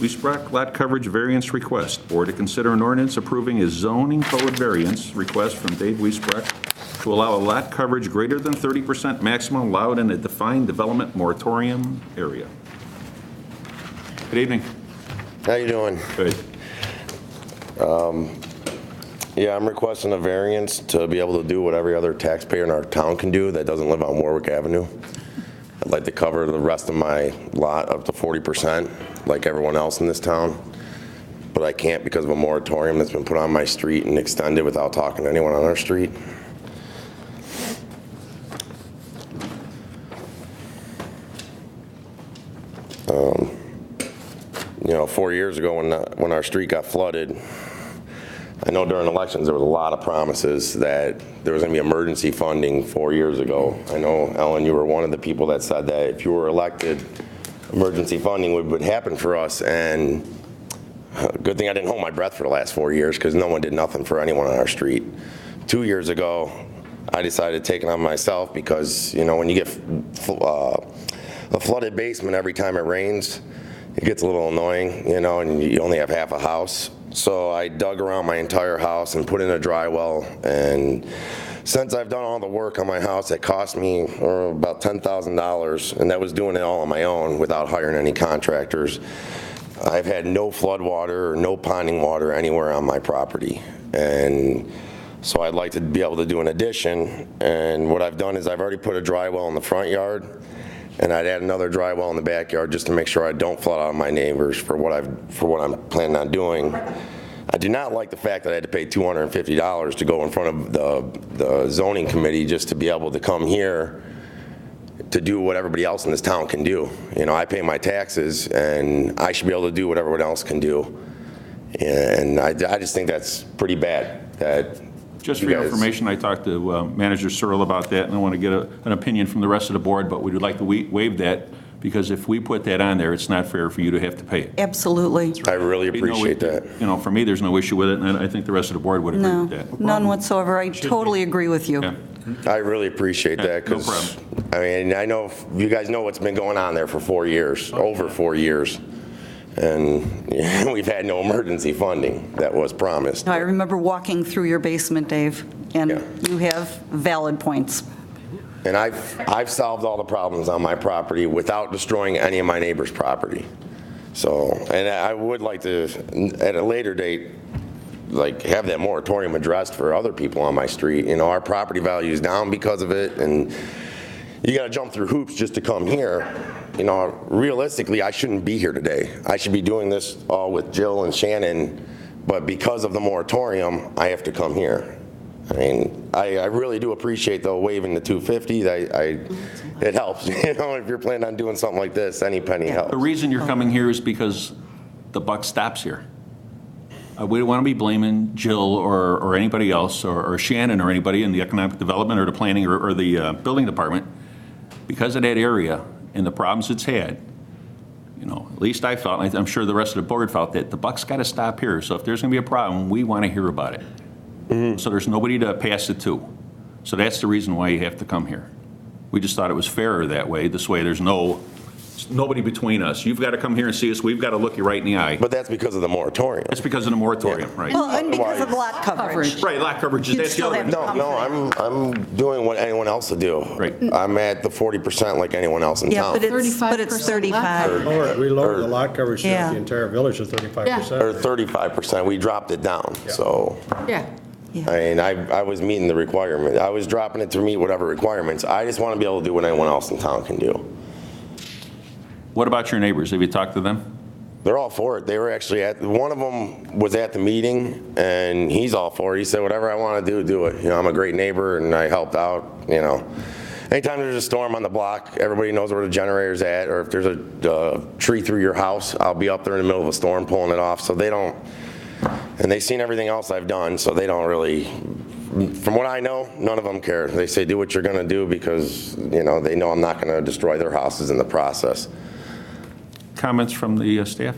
Leaseback lot coverage variance request. or to consider an ordinance approving a zoning code variance request from Dave Wiesbrecht to allow a lot coverage greater than 30% maximum allowed in a defined development moratorium area. Good evening. How you doing? Good. Yeah, I'm requesting a variance to be able to do what every other taxpayer in our town can do that doesn't live on Warwick Avenue. I'd like to cover the rest of my lot up to 40%, like everyone else in this town. But I can't because of a moratorium that's been put on my street and extended without talking to anyone on our street. You know, 4 years ago when our street got flooded, I know during elections there was a lot of promises that there was going to be emergency funding 4 years ago. I know, Ellen, you were one of the people that said that if you were elected, emergency funding would happen for us. And good thing I didn't hold my breath for the last 4 years because no one did nothing for anyone on our street. 2 years ago, I decided to take it on myself because, you know, when you get a flooded basement every time it rains, it gets a little annoying, you know, and you only have half a house. So I dug around my entire house and put in a dry well. And since I've done all the work on my house, it cost me about $10,000, and that was doing it all on my own without hiring any contractors. I've had no flood water or no ponding water anywhere on my property. And so I'd like to be able to do an addition. And what I've done is I've already put a dry well in the front yard, and I'd add another dry well in the backyard just to make sure I don't flood out my neighbors for what I'm planning on doing. I do not like the fact that I had to pay $250 to go in front of the zoning committee just to be able to come here to do what everybody else in this town can do. You know, I pay my taxes, and I should be able to do what everyone else can do. And I just think that's pretty bad. Just for your information, I talked to Manager Searle about that, and I want to get an opinion from the rest of the board, but we would like to waive that, because if we put that on there, it's not fair for you to have to pay it. Absolutely. I really appreciate that. You know, for me, there's no issue with it, and I think the rest of the board would agree No, with that. none whatsoever. I totally agree with you. Yeah. I really appreciate that, No because, problem. I mean, I know you guys know what's been going on there for 4 years, over 4 years. And we've had no emergency funding that was promised. I remember walking through your basement, Dave, and Yeah. you have valid points. And I've solved all the problems on my property without destroying any of my neighbor's property. So, and I would like to, at a later date, like have that moratorium addressed for other people on my street. You know, our property value is down because of it, and you got to jump through hoops just to come here. You know, realistically, I shouldn't be here today. I should be doing this all with Jill and Shannon, but because of the moratorium, I have to come here. I mean, I really do appreciate, though, waiving the $250. It helps. You know, if you're planning on doing something like this, any penny helps. The reason you're coming here is because the buck stops here. We don't want to be blaming Jill or anybody else, or Shannon or anybody in the economic development or the planning or the building department. Because of that area and the problems it's had, you know, at least I felt, and I'm sure the rest of the board felt, that the buck's got to stop here. So if there's going to be a problem, we want to hear about it. Mm-hmm. So there's nobody to pass it to. So that's the reason why you have to come here. We just thought it was fairer that way. This way there's nobody between us. You've got to come here and see us. We've got to look you right in the eye. But that's because of the moratorium. That's because of the moratorium, right? Well, and because of lot coverage. Right, lot coverage. You'd That's the still other. have to No, I'm doing what anyone else would do. Right. I'm at the 40% like anyone else in Yeah, town. but it's 35. We lowered the lot coverage Yeah. throughout the entire village to 35%. Or 35%. We dropped it down. So, Yeah. I mean, I was meeting the requirement. I was dropping it to meet whatever requirements. I just want to be able to do what anyone else in town can do. What about your neighbors? Have you talked to them? They're all for it. They were actually one of them was at the meeting, and he's all for it. He said, whatever I want to do, do it. You know, I'm a great neighbor, and I helped out, you know. Anytime there's a storm on the block, everybody knows where the generator's at, or if there's a tree through your house, I'll be up there in the middle of a storm pulling it off. So they don't, and they've seen everything else I've done, so they don't really, from what I know, none of them care. They say, do what you're going to do, because, you know, they know I'm not going to destroy their houses in the process. Comments from the staff?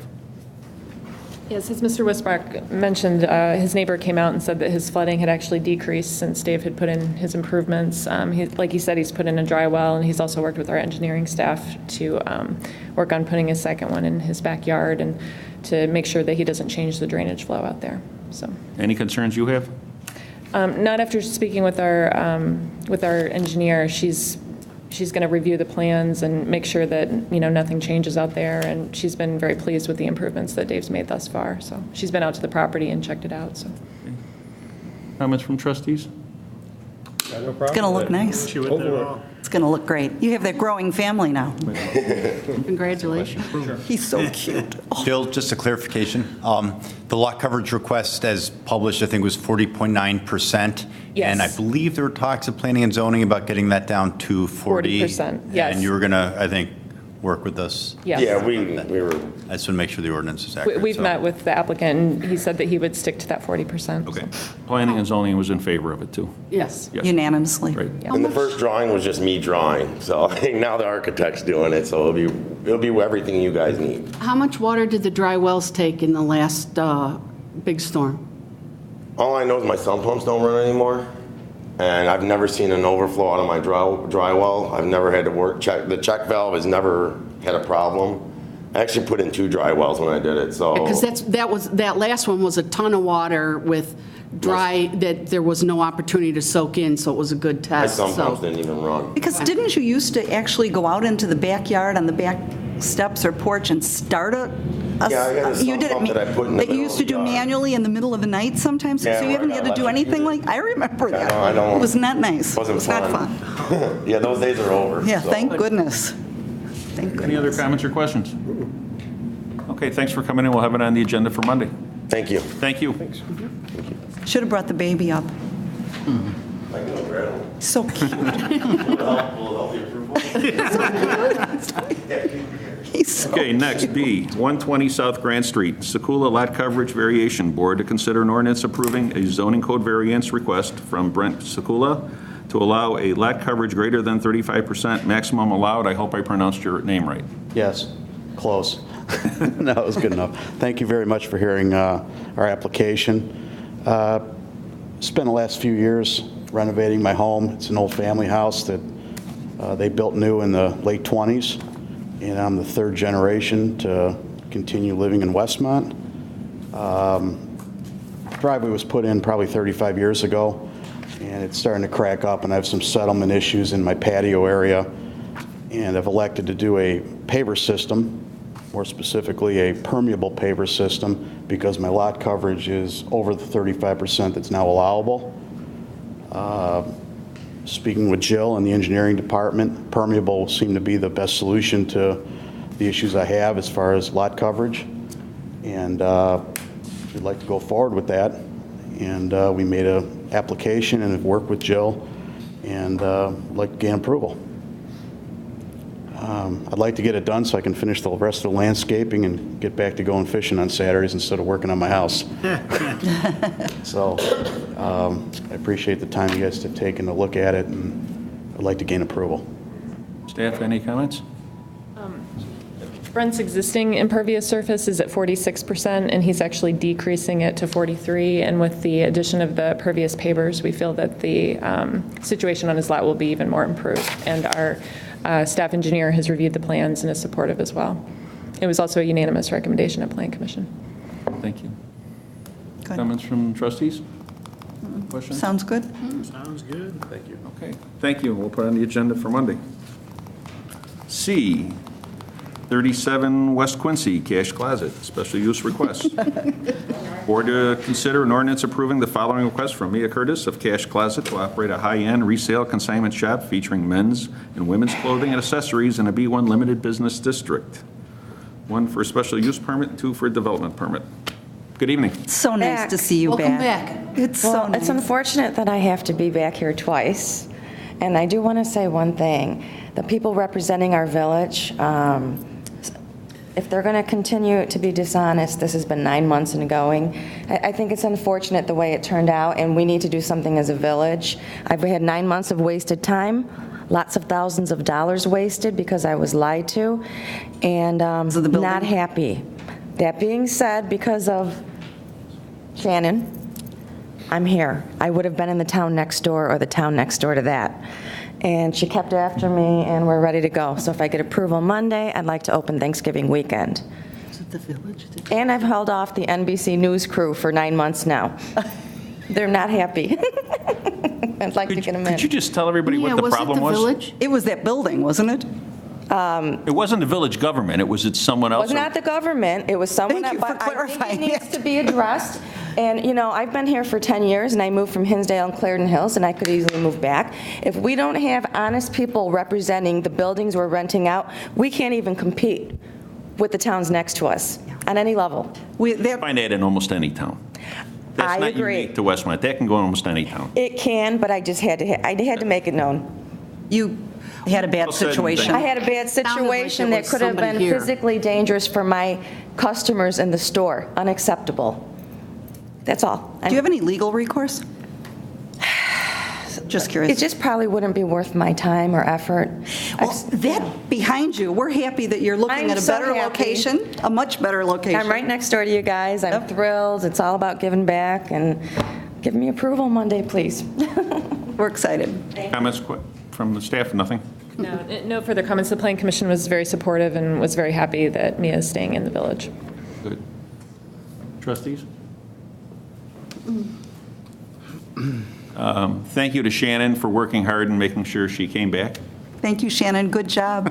Yes, as Mr. Wisbach mentioned, his neighbor came out and said that his flooding had actually decreased since Dave had put in his improvements. Like he said, he's put in a dry well, and he's also worked with our engineering staff to work on putting a second one in his backyard and to make sure that he doesn't change the drainage flow out there. So, Any concerns you have? not after speaking with our engineer. She's going to review the plans and make sure that, nothing changes out there, and she's been very pleased with the improvements that Dave's made thus far. So she's been out to the property and checked it out, so. Comments from trustees? No problem. It's going to look nice. Issue with it at all. It's going to look great. You have that growing family now. Congratulations. He's so cute. Bill, just a clarification. The lot coverage request as published, I think, was 40.9%. Yes. And I believe there were talks of planning and zoning about getting that down to 40. 40%, yes. And you were going to, I think, work with us. Yes. Yeah, we were, I just want to make sure the ordinance is accurate. We've so- met with the applicant, and he said that he would stick to that 40%. Okay. Planning and zoning was in favor of it, too. Yes. Yes. Unanimously. Great. and the first drawing was just me drawing, so I think now the architect's doing it, so it'll be everything you guys need. How much water did the dry wells take in the last big storm? All I know is my sump pumps don't run anymore, and I've never seen an overflow out of my dry well. I've never had to the check valve has never had a problem. I actually put in 2 dry wells when I did it, so. Because that last one was a ton of water with dry, that there was no opportunity to soak in, so it was a good My test. sump So pumps didn't even run. Because didn't you used to actually go out into the backyard on the back steps or porch and start a Yeah, I got a you sump did it pump that I put in the that you middle used of to the do yard. manually in the middle of the night sometimes? Yeah, So you where I haven't got had to do electrocuted. anything like, I remember that. I know. Wasn't that nice? Wasn't Was that fun. fun? Yeah, those days are over. Yeah, so. thank goodness. Thank Any other goodness. comments or questions? Okay, thanks for coming in. We'll have it on the agenda for Monday. Thank you. Thank you. Should have brought the baby up. Like no dreadle. So cute. He's so Okay, next, B, 120 South Grant Street, Sekula Lot Coverage Variation Board to consider an ordinance approving a zoning code variance request from Brent Sekula to allow a lot coverage greater than 35% maximum allowed. I hope I pronounced your name right. Yes, close. No, it was good enough. Thank you very much for hearing our application. Spent the last few years renovating my home. It's an old family house that they built new in the late 20s, and I'm the 3rd generation to continue living in Westmont. Driveway was put in probably 35 years ago, and it's starting to crack up, and I have some settlement issues in my patio area, and I've elected to do a paver system, more specifically a permeable paver system, because my lot coverage is over the 35% that's now allowable. Speaking with Jill in the engineering department, permeable seemed to be the best solution to the issues I have as far as lot coverage, and we'd like to go forward with that. And we made an application and have worked with Jill, and would like to gain approval. I'd like to get it done so I can finish the rest of the landscaping and get back to going fishing on Saturdays instead of working on my house. So I appreciate the time you guys have taken to look at it, and I'd like to gain approval. Staff, any comments? Brent's existing impervious surface is at 46%, and he's actually decreasing it to 43%. And with the addition of the pervious pavers, we feel that the situation on his lot will be even more improved. And our staff engineer has reviewed the plans and is supportive as well. It was also a unanimous recommendation at Plan Commission. Thank you. Good. Comments from trustees? Questions? Sounds good. Sounds good. Thank you. Okay, thank you. We'll put it on the agenda for Monday. C, 37 West Quincy, Cash Closet, special use request. Board to consider an ordinance approving the following request from Mia Curtis of Cash Closet to operate a high-end resale consignment shop featuring men's and women's clothing and accessories in a B1 limited business district. 1 for a special use permit, 2 for a development permit. Good evening. It's so nice to see you Welcome back. back. It's so Well, nice. it's unfortunate that I have to be back here twice. And I do want to say one thing. The people representing our village, if they're going to continue to be dishonest, this has been 9 months and going. I think it's unfortunate the way it turned out, and we need to do something as a village. I've had 9 months of wasted time, lots of thousands of dollars wasted because I was lied to, and not happy. That being said, because of Shannon, I'm here. I would have been in the town next door or the town next door to that. And she kept after me, and we're ready to go. So if I get approval Monday, I'd like to open Thanksgiving weekend. Is it the village? And I've held off the NBC News crew for 9 months now. They're not happy. I'd like to get them in. Could you just tell everybody what the problem was? Village? It was that building, wasn't it? It wasn't the village government, it was someone It else. was not the government, it was someone Thank you for but I think clarifying it needs it. to be addressed. And, you know, I've been here for 10 years, and I moved from Hinsdale and Clarendon Hills, and I could easily move back. If we don't have honest people representing the buildings we're renting out, we can't even compete with the towns next to us on any level. Find that in almost any town. That's I not agree. unique to Westmont. That can go in almost any town. It can, but I just had to make it known. You had a bad Well said and situation. I had a bad situation that was could have been somebody here. physically dangerous for my customers in the store. Unacceptable. That's all. Do you have any legal recourse? Just curious. It just probably wouldn't be worth my time or effort. Well, that behind you, we're happy that you're looking I'm at a so better happy. location, a much better location. I'm right next door to you guys. I'm thrilled. It's all about giving back, and give me approval Monday, please. We're excited. Comments from the staff? Nothing? No further comments. The Plan Commission was very supportive and was very happy that Mia is staying in the village. Good. Trustees? Thank you to Shannon for working hard and making sure she came back. Thank you, Shannon. Good job.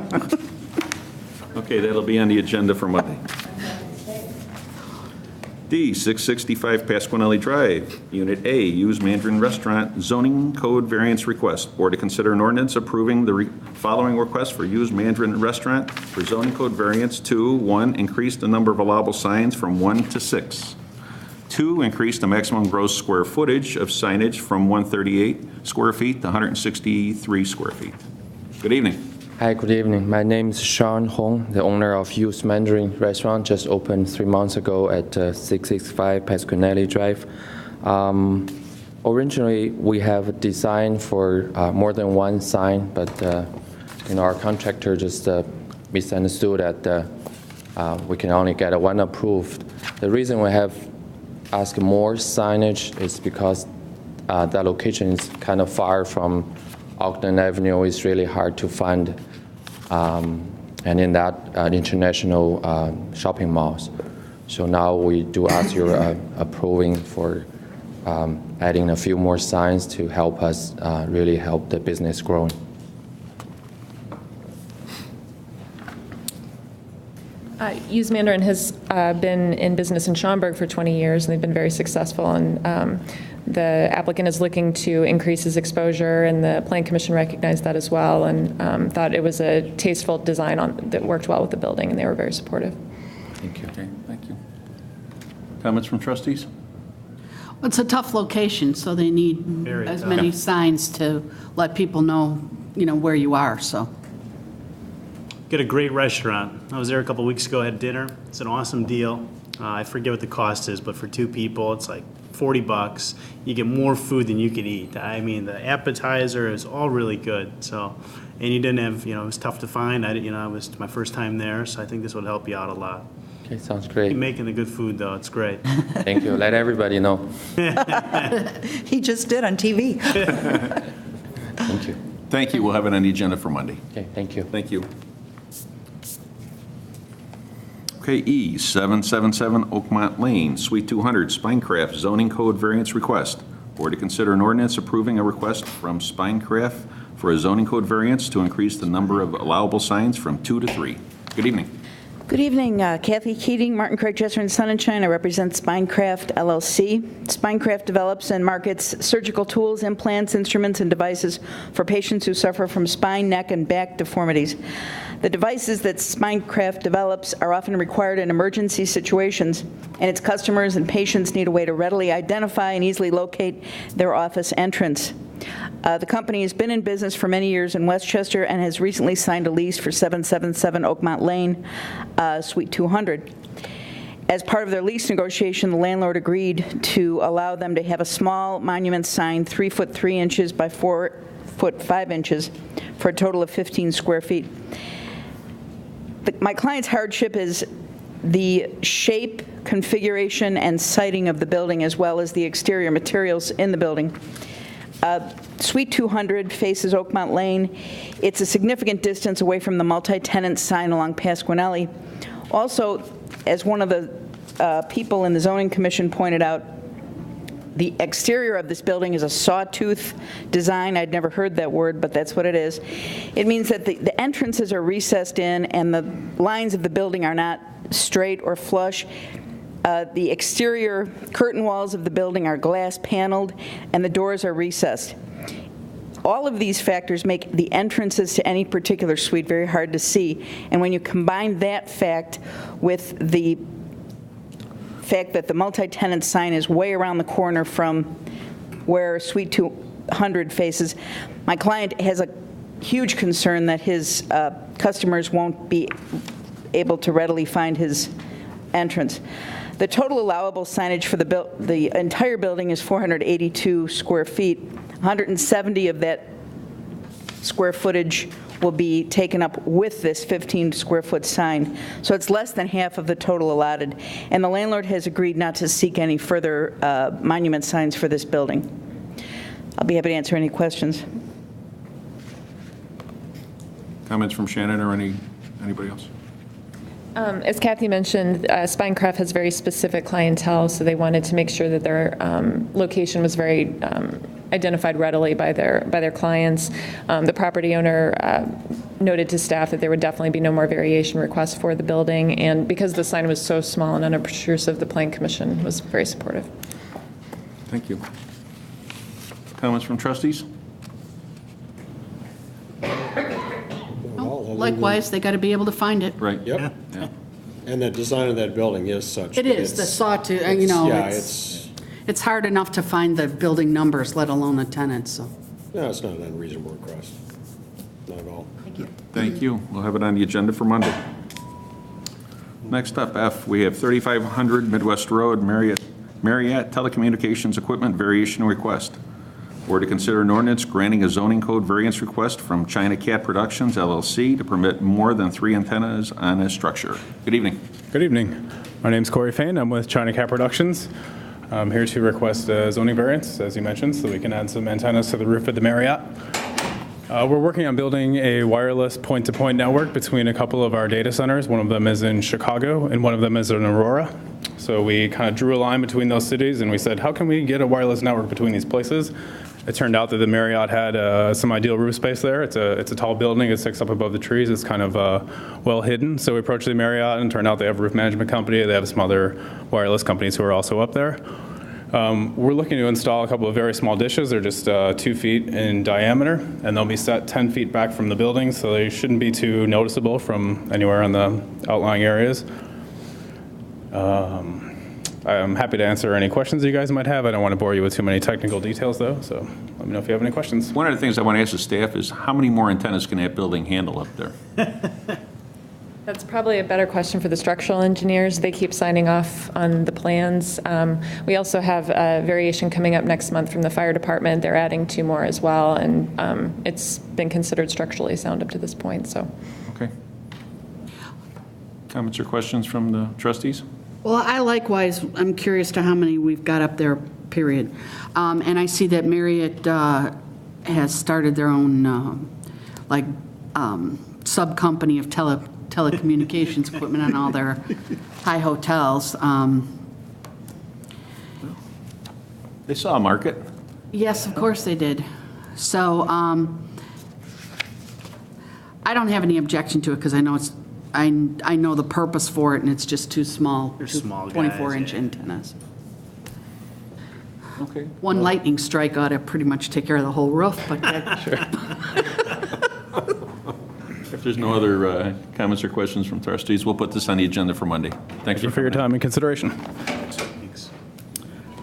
Okay, that'll be on the agenda for Monday. D, 665 Pasquinelli Drive, Unit A, Used Mandarin Restaurant Zoning Code Variance Request. Board to consider an ordinance approving the following request for Used Mandarin Restaurant for zoning code variance to, 1, increase the number of allowable signs from 1 to 6. 2, increase the maximum gross square footage of signage from 138 square feet to 163 square feet. Good evening. Hi, good evening. My name is Sean Hong, the owner of Used Mandarin Restaurant, just opened 3 months ago at 665 Pasquinelli Drive. Originally, we have designed for more than one sign, but our contractor just misunderstood that we can only get one approved. The reason we have asked more signage is because that location is kind of far from Ogden Avenue. It's really hard to find, and in that international shopping malls. So now we do ask your approving for adding a few more signs to help us really help the business growing. Used Mandarin has been in business in Schaumburg for 20 years, and they've been very successful. And the applicant is looking to increase his exposure, and the Plan Commission recognized that as well, and thought it was a tasteful design that worked well with the building, and they were very supportive. Thank you. Okay, thank you. Comments from trustees? It's a tough location, so they need as many signs to let people know, where you are, so. Get a great restaurant. I was there a couple weeks ago, had dinner. It's an awesome deal. I forget what the cost is, but for 2 people, it's like $40. You get more food than you could eat. I mean, the appetizer is all really good. So, and you didn't have, it was tough to find. It was my first time there, so I think this would help you out a lot. Okay, sounds great. Keep making the good food, though. It's great. Thank you. Let everybody know. He just did on TV. Thank you. Thank you. We'll have it on the agenda for Monday. Okay, thank you. Thank you. Okay, E, 777 Oakmont Lane, Suite 200, Spinecraft Zoning Code Variance Request. Board to consider an ordinance approving a request from Spinecraft for a zoning code variance to increase the number of allowable signs from 2 to 3. Good evening. Good evening, Kathy Keating, Martin Craig Jesser and Sun and Shine. I represent Spinecraft LLC. Spinecraft develops and markets surgical tools, implants, instruments, and devices for patients who suffer from spine, neck, and back deformities. The devices that Spinecraft develops are often required in emergency situations, and its customers and patients need a way to readily identify and easily locate their office entrance. The company has been in business for many years in Westchester and has recently signed a lease for 777 Oakmont Lane, Suite 200. As part of their lease negotiation, the landlord agreed to allow them to have a small monument sign 3 foot 3 inches by 4 foot 5 inches for a total of 15 square feet. My client's hardship is the shape, configuration, and siting of the building, as well as the exterior materials in the building. Suite 200 faces Oakmont Lane. It's a significant distance away from the multi-tenant sign along Pasquinelli. Also, as one of the people in the zoning commission pointed out, the exterior of this building is a sawtooth design. I'd never heard that word, but that's what it is. It means that the entrances are recessed in and the lines of the building are not straight or flush. The exterior curtain walls of the building are glass paneled and the doors are recessed. All of these factors make the entrances to any particular suite very hard to see. And when you combine that fact with the fact that the multi-tenant sign is way around the corner from where Suite 200 faces, my client has a huge concern that his customers won't be able to readily find his entrance. The total allowable signage for the entire building is 482 square feet. 170 of that square footage will be taken up with this 15 square foot sign. So it's less than half of the total allotted. And the landlord has agreed not to seek any further monument signs for this building. I'll be happy to answer any questions. Comments from Shannon or anybody else? As Kathy mentioned, Spinecraft has very specific clientele, so they wanted to make sure that their location was very identified readily by their clients. The property owner noted to staff that there would definitely be no more variation requests for the building, and because the sign was so small and unobtrusive, the Plan Commission was very supportive. Thank you. Comments from trustees? Likewise, they got to be able to find it. Right. Yep. Yeah. And the design of that building is such. It is, the sawtooth, you know, it's hard enough to find the building numbers, let alone the tenants, so. No, it's not an unreasonable request. Not at all. Thank you. Thank you. We'll have it on the agenda for Monday. Next up, F, we have 3500 Midwest Road, Marriott Telecommunications Equipment Variation Request. Or to consider an ordinance granting a zoning code variance request from China Cat Productions, LLC, to permit more than 3 antennas on a structure. Good evening. Good evening. My name's Corey Fain. I'm with China Cat Productions. I'm here to request a zoning variance, as you mentioned, so we can add some antennas to the roof of the Marriott. We're working on building a wireless point-to-point network between a couple of our data centers. One of them is in Chicago, and one of them is in Aurora. So we kind of drew a line between those cities, and we said, how can we get a wireless network between these places? It turned out that the Marriott had some ideal roof space there. It's a tall building. It sticks up above the trees. It's kind of well hidden. So we approached the Marriott, and it turned out they have a roof management company. They have some other wireless companies who are also up there. We're looking to install a couple of very small dishes. They're just 2 feet in diameter, and they'll be set 10 feet back from the building, so they shouldn't be too noticeable from anywhere in the outlying areas. I'm happy to answer any questions you guys might have. I don't want to bore you with too many technical details, though, so let me know if you have any questions. One of the things I want to ask the staff is how many more antennas can that building handle up there? That's probably a better question for the structural engineers. They keep signing off on the plans. We also have a variation coming up next month from the fire department. They're adding 2 more as well, and it's been considered structurally sound up to this point. So, okay. Comments or questions from the trustees? Well, I likewise, I'm curious to how many we've got up there, period. And I see that Marriott has started their own, sub-company of telecommunications equipment on all their high hotels. They saw a market. Yes, of course they did. So I don't have any objection to it because I know I know the purpose for it, and it's just too small. They're small guys, 24-inch antennas. Okay. One lightning strike ought to pretty much take care of the whole roof, but If there's no other comments or questions from trustees, we'll put this on the agenda for Monday. Thank you for your time and consideration.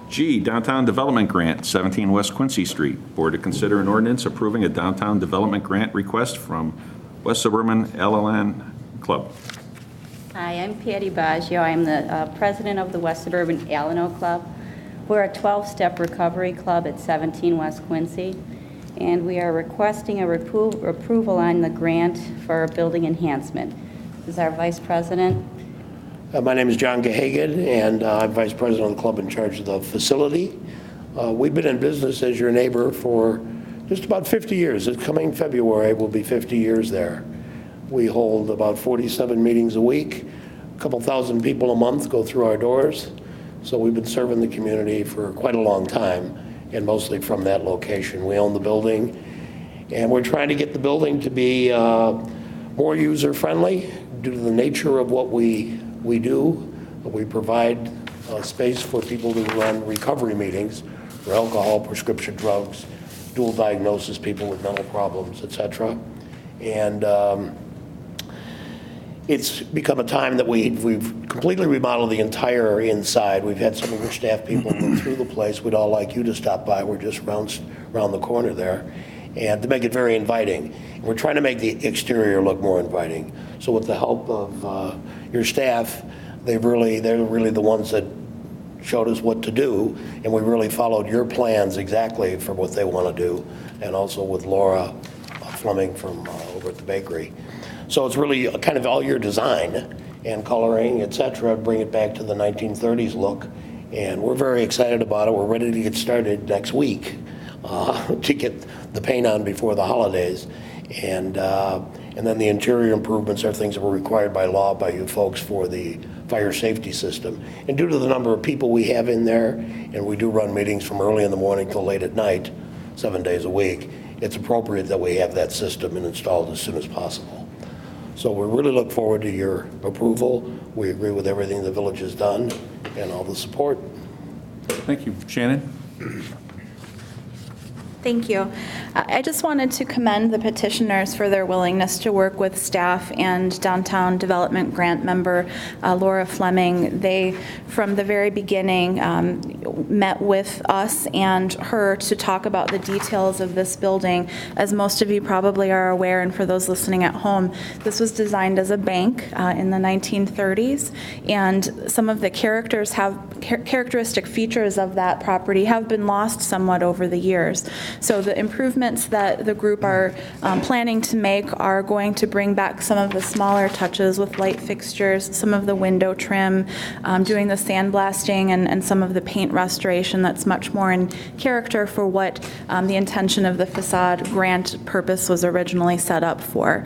G, Downtown Development Grant, 17 West Quincy Street. Board to consider an ordinance approving a downtown development grant request from West Suburban LLN Club. Hi, I'm Patty Baggio. I'm the president of the West Suburban Alano Club. We're a 12-step recovery club at 17 West Quincy, and we are requesting a approval on the grant for building enhancement. This is our vice president. My name is John Gahagan, and I'm Vice President of the club in charge of the facility. We've been in business as your neighbor for just about 50 years. This coming February will be 50 years there. We hold about 47 meetings a week. A couple thousand people a month go through our doors. So we've been serving the community for quite a long time, and mostly from that location. We own the building, and we're trying to get the building to be more user-friendly due to the nature of what we do. We provide space for people to run recovery meetings for alcohol, prescription drugs, dual diagnosis, people with mental problems, etc. And it's become a time that we've completely remodeled the entire inside. We've had some of our staff people go through the place. We'd all like you to stop by. We're just around the corner there. And to make it very inviting. We're trying to make the exterior look more inviting. So with the help of your staff, they're really the ones that showed us what to do, and we really followed your plans exactly for what they want to do, and also with Laura Fleming from over at the bakery. So it's really kind of all your design and coloring, etc. Bring it back to the 1930s look, and we're very excited about it. We're ready to get started next week to get the paint on before the holidays, and then the interior improvements are things that were required by law by you folks for the fire safety system. And due to the number of people we have in there, and we do run meetings from early in the morning till late at night, 7 days a week, it's appropriate that we have that system installed as soon as possible. So we really look forward to your approval. We agree with everything the village has done and all the support. Thank you. Shannon? Thank you. I just wanted to commend the petitioners for their willingness to work with staff and Downtown Development Grant member Laura Fleming. They, from the very beginning, met with us and her to talk about the details of this building. As most of you probably are aware, and for those listening at home, this was designed as a bank in the 1930s, and some of the characteristic features of that property have been lost somewhat over the years. So the improvements that the group are planning to make are going to bring back some of the smaller touches with light fixtures, some of the window trim, doing the sandblasting and some of the paint restoration that's much more in character for what the intention of the facade grant purpose was originally set up for.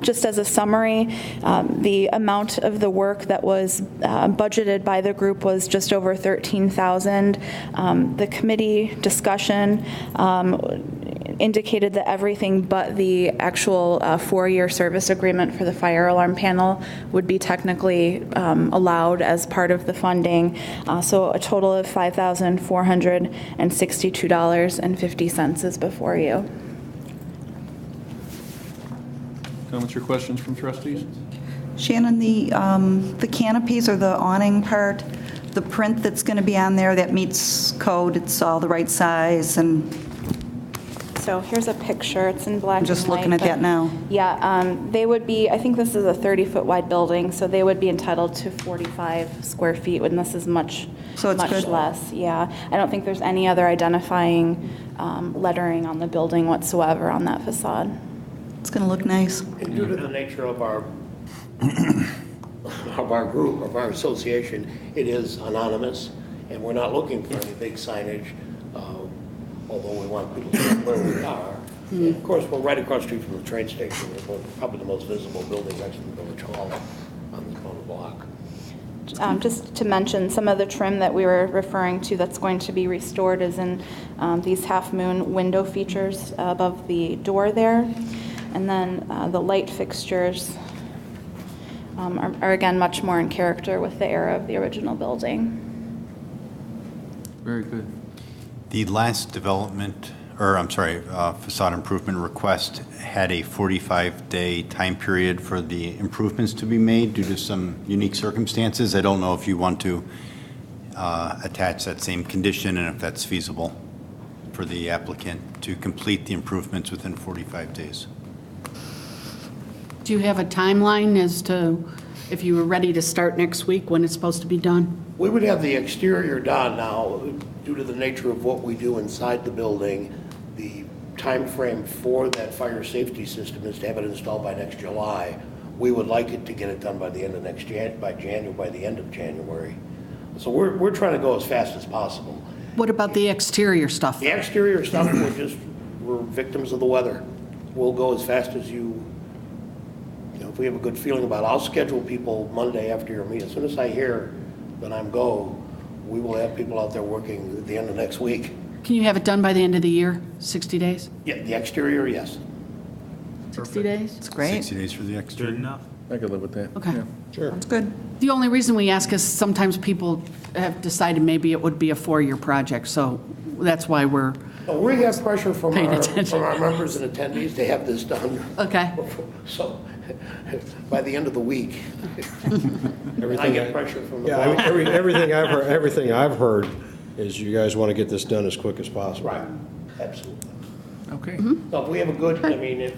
Just as a summary, the amount of the work that was budgeted by the group was just over $13,000. The committee discussion indicated that everything but the actual 4-year service agreement for the fire alarm panel would be technically allowed as part of the funding. So a total of $5,462.50 is before you. Comments or questions from trustees? Shannon, the canopies or the awning part, the print that's going to be on there that meets code, it's all the right size, and So here's a picture. It's in black and white. I'm just looking at that now. Yeah, they would be, I think this is a 30-foot wide building, so they would be entitled to 45 square feet, when this is much good. less. Yeah, I don't think there's any other identifying lettering on the building whatsoever on that facade. It's going to look nice. And due to the nature of our group, of our association, it is anonymous, and we're not looking for any big signage, although we want people to know where we are. And of course, we're right across the street from the train station. We're probably the most visible building next to the Village Hall on this corner block. Just to mention, some of the trim that we were referring to that's going to be restored is in these half-moon window features above the door there. And then the light fixtures are again much more in character with the era of the original building. Very good. The last facade improvement request had a 45-day time period for the improvements to be made due to some unique circumstances. I don't know if you want to attach that same condition and if that's feasible for the applicant to complete the improvements within 45 days. Do you have a timeline as to if you were ready to start next week, when it's supposed to be done? We would have the exterior done now. Due to the nature of what we do inside the building, the time frame for that fire safety system is to have it installed by next July. We would like it to get it done by the end of by the end of January. So we're trying to go as fast as possible. What about the exterior stuff? The exterior stuff, we're victims of the weather. We'll go as fast as if we have a good feeling about it. I'll schedule people Monday after your meeting. As soon as I hear that I'm go, we will have people out there working at the end of next week. Can you have it done by the end of the year, 60 days? Yeah, the exterior, yes. 60 days? It's great. 60 days for the exterior. Good enough. I could live with that. Okay. Yeah. Sure. That's good. The only reason we ask is sometimes people have decided maybe it would be a 4-year project, so that's why we're, But we have pressure from Paying our attention. members and attendees to have this done. okay. So by the end of the week, I get pressure from the Yeah, I mean, board. everything I've heard is you guys want to get this done as quick as possible. Right, absolutely. Okay. So if we have a good, I mean, if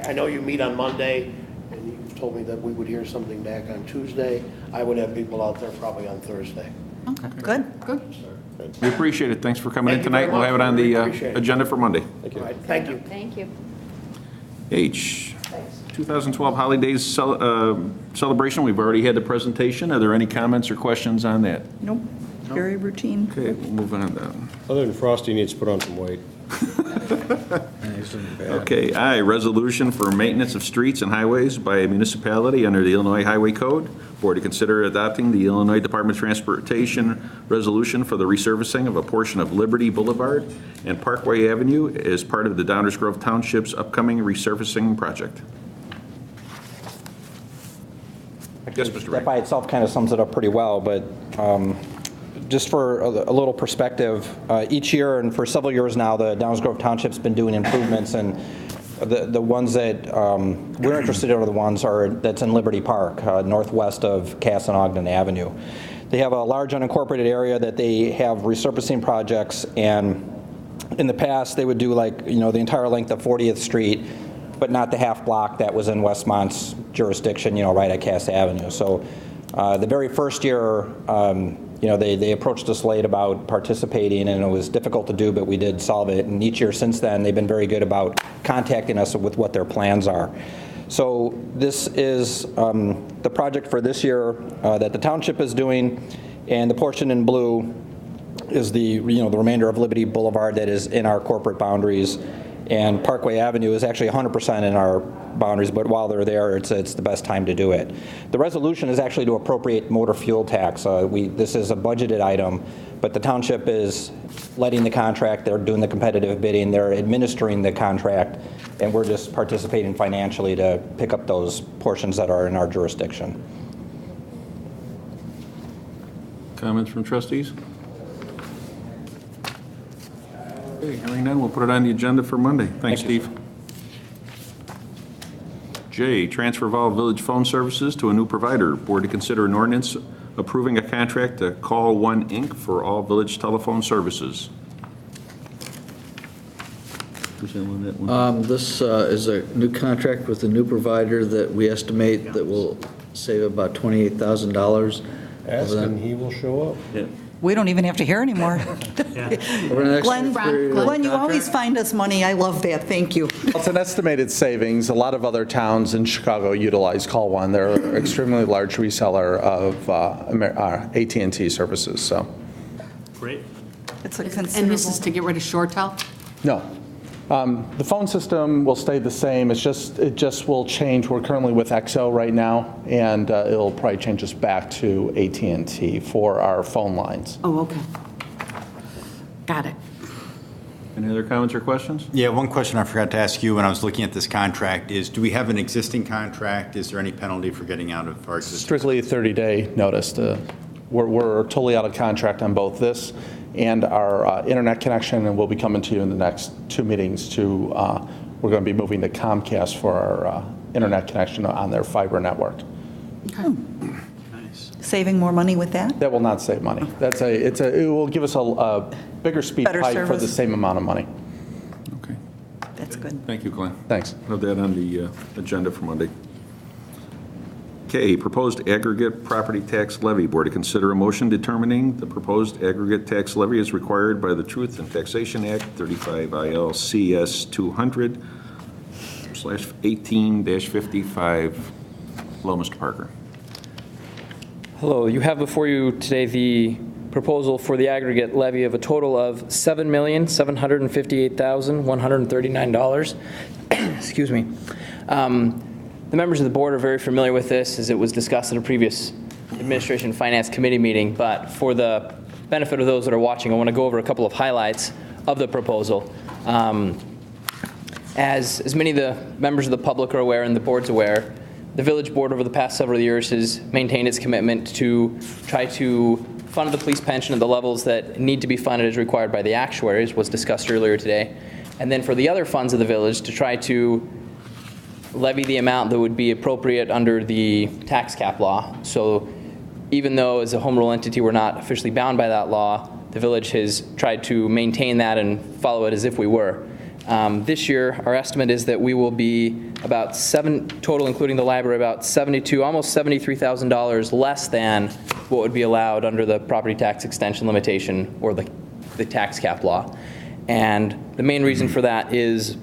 I know you meet on Monday, and you told me that we would hear something back on Tuesday, I would have people out there probably on Thursday. Okay. Good. Good. We appreciate it. Thanks for coming in Thank you very tonight. We'll have it on much. the We appreciate it. agenda for Monday. All right, thank you. Thank you. H, 2012 Holidays Celebration. We've already had the presentation. Are there any comments or questions on that? Nope. Very routine. Okay, we'll move on then. Other than Frosty needs to put on some weight. Okay, I, resolution for maintenance of streets and highways by a municipality under the Illinois Highway Code. Board to consider adopting the Illinois Department of Transportation resolution for the resurfacing of a portion of Liberty Boulevard and Parkway Avenue as part of the Downers Grove Township's upcoming resurfacing project. Yes, Mr. That Ray. by itself kind of sums it up pretty well, but just for a little perspective, each year and for several years now, the Downers Grove Township's been doing improvements, and the ones that we're interested in are the ones that's in Liberty Park, northwest of Cass and Ogden Avenue. They have a large unincorporated area that they have resurfacing projects, and in the past, they would do the entire length of 40th Street, but not the half block that was in Westmont's jurisdiction, right at Cass Avenue. So the very first year, they approached us late about participating, and it was difficult to do, but we did solve it. And each year since then, they've been very good about contacting us with what their plans are. So this is the project for this year that the township is doing, and the portion in blue is the remainder of Liberty Boulevard that is in our corporate boundaries. And Parkway Avenue is actually 100% in our boundaries, but while they're there, it's the best time to do it. The resolution is actually to appropriate motor fuel tax. This is a budgeted item, but the township is letting the contract, they're doing the competitive bidding, they're administering the contract, and we're just participating financially to pick up those portions that are in our jurisdiction. Comments from trustees? Okay, hearing none, we'll put it on the agenda for Monday. Thanks, Steve. J, transfer of all village phone services to a new provider. Board to consider an ordinance approving a contract to Call One Inc. for all village telephone services. Who's handling that one? This is a new contract with a new provider that we estimate that will save about $28,000. Ask and he will show up. Yeah. We don't even have to hear anymore. Glenn, you always find us money. I love that. Thank you. It's an estimated savings. A lot of other towns in Chicago utilize Call One. They're an extremely large reseller of AT&T services. So, Great. It's a And considerable. this is to get rid of ShoreTel? no. The phone system will stay the same. It just will change. We're currently with XO right now, and it'll probably change us back to AT&T for our phone lines. Oh, okay. Got it. Any other comments or questions? Yeah, one question I forgot to ask you when I was looking at this contract is, do we have an existing contract? Is there any penalty for getting out of our existing? Strictly a 30-day notice. We're totally out of contract on both this and our internet connection, and we'll be coming to you in the next 2 meetings we're going to be moving to Comcast for our internet connection on their fiber network. Okay. Saving more money with that? That will not save money. It will give us a bigger speed Better pipe for service. the same amount of money. Okay. That's good. Thank you, Glenn. Thanks. Have that on the agenda for Monday. K, proposed aggregate property tax levy. Board to consider a motion determining the proposed aggregate tax levy as required by the Truth in Taxation Act, 35 ILCS 200, 2024/18-55. Hello, Mr. Parker. Hello, you have before you today the proposal for the aggregate levy of a total of $7,758,139. Excuse me. The members of the board are very familiar with this, as it was discussed at a previous Administration Finance Committee meeting, but for the benefit of those that are watching, I want to go over a couple of highlights of the proposal. As many of the members of the public are aware and the board's aware, the village board over the past several years has maintained its commitment to try to fund the police pension at the levels that need to be funded as required by the actuaries, was discussed earlier today. And then for the other funds of the village to try to levy the amount that would be appropriate under the tax cap law. So even though as a home rule entity we're not officially bound by that law, the village has tried to maintain that and follow it as if we were. This year, our estimate is that we will be about total, including the library, about almost $73,000 less than what would be allowed under the property tax extension limitation or the tax cap law. And the main reason for that is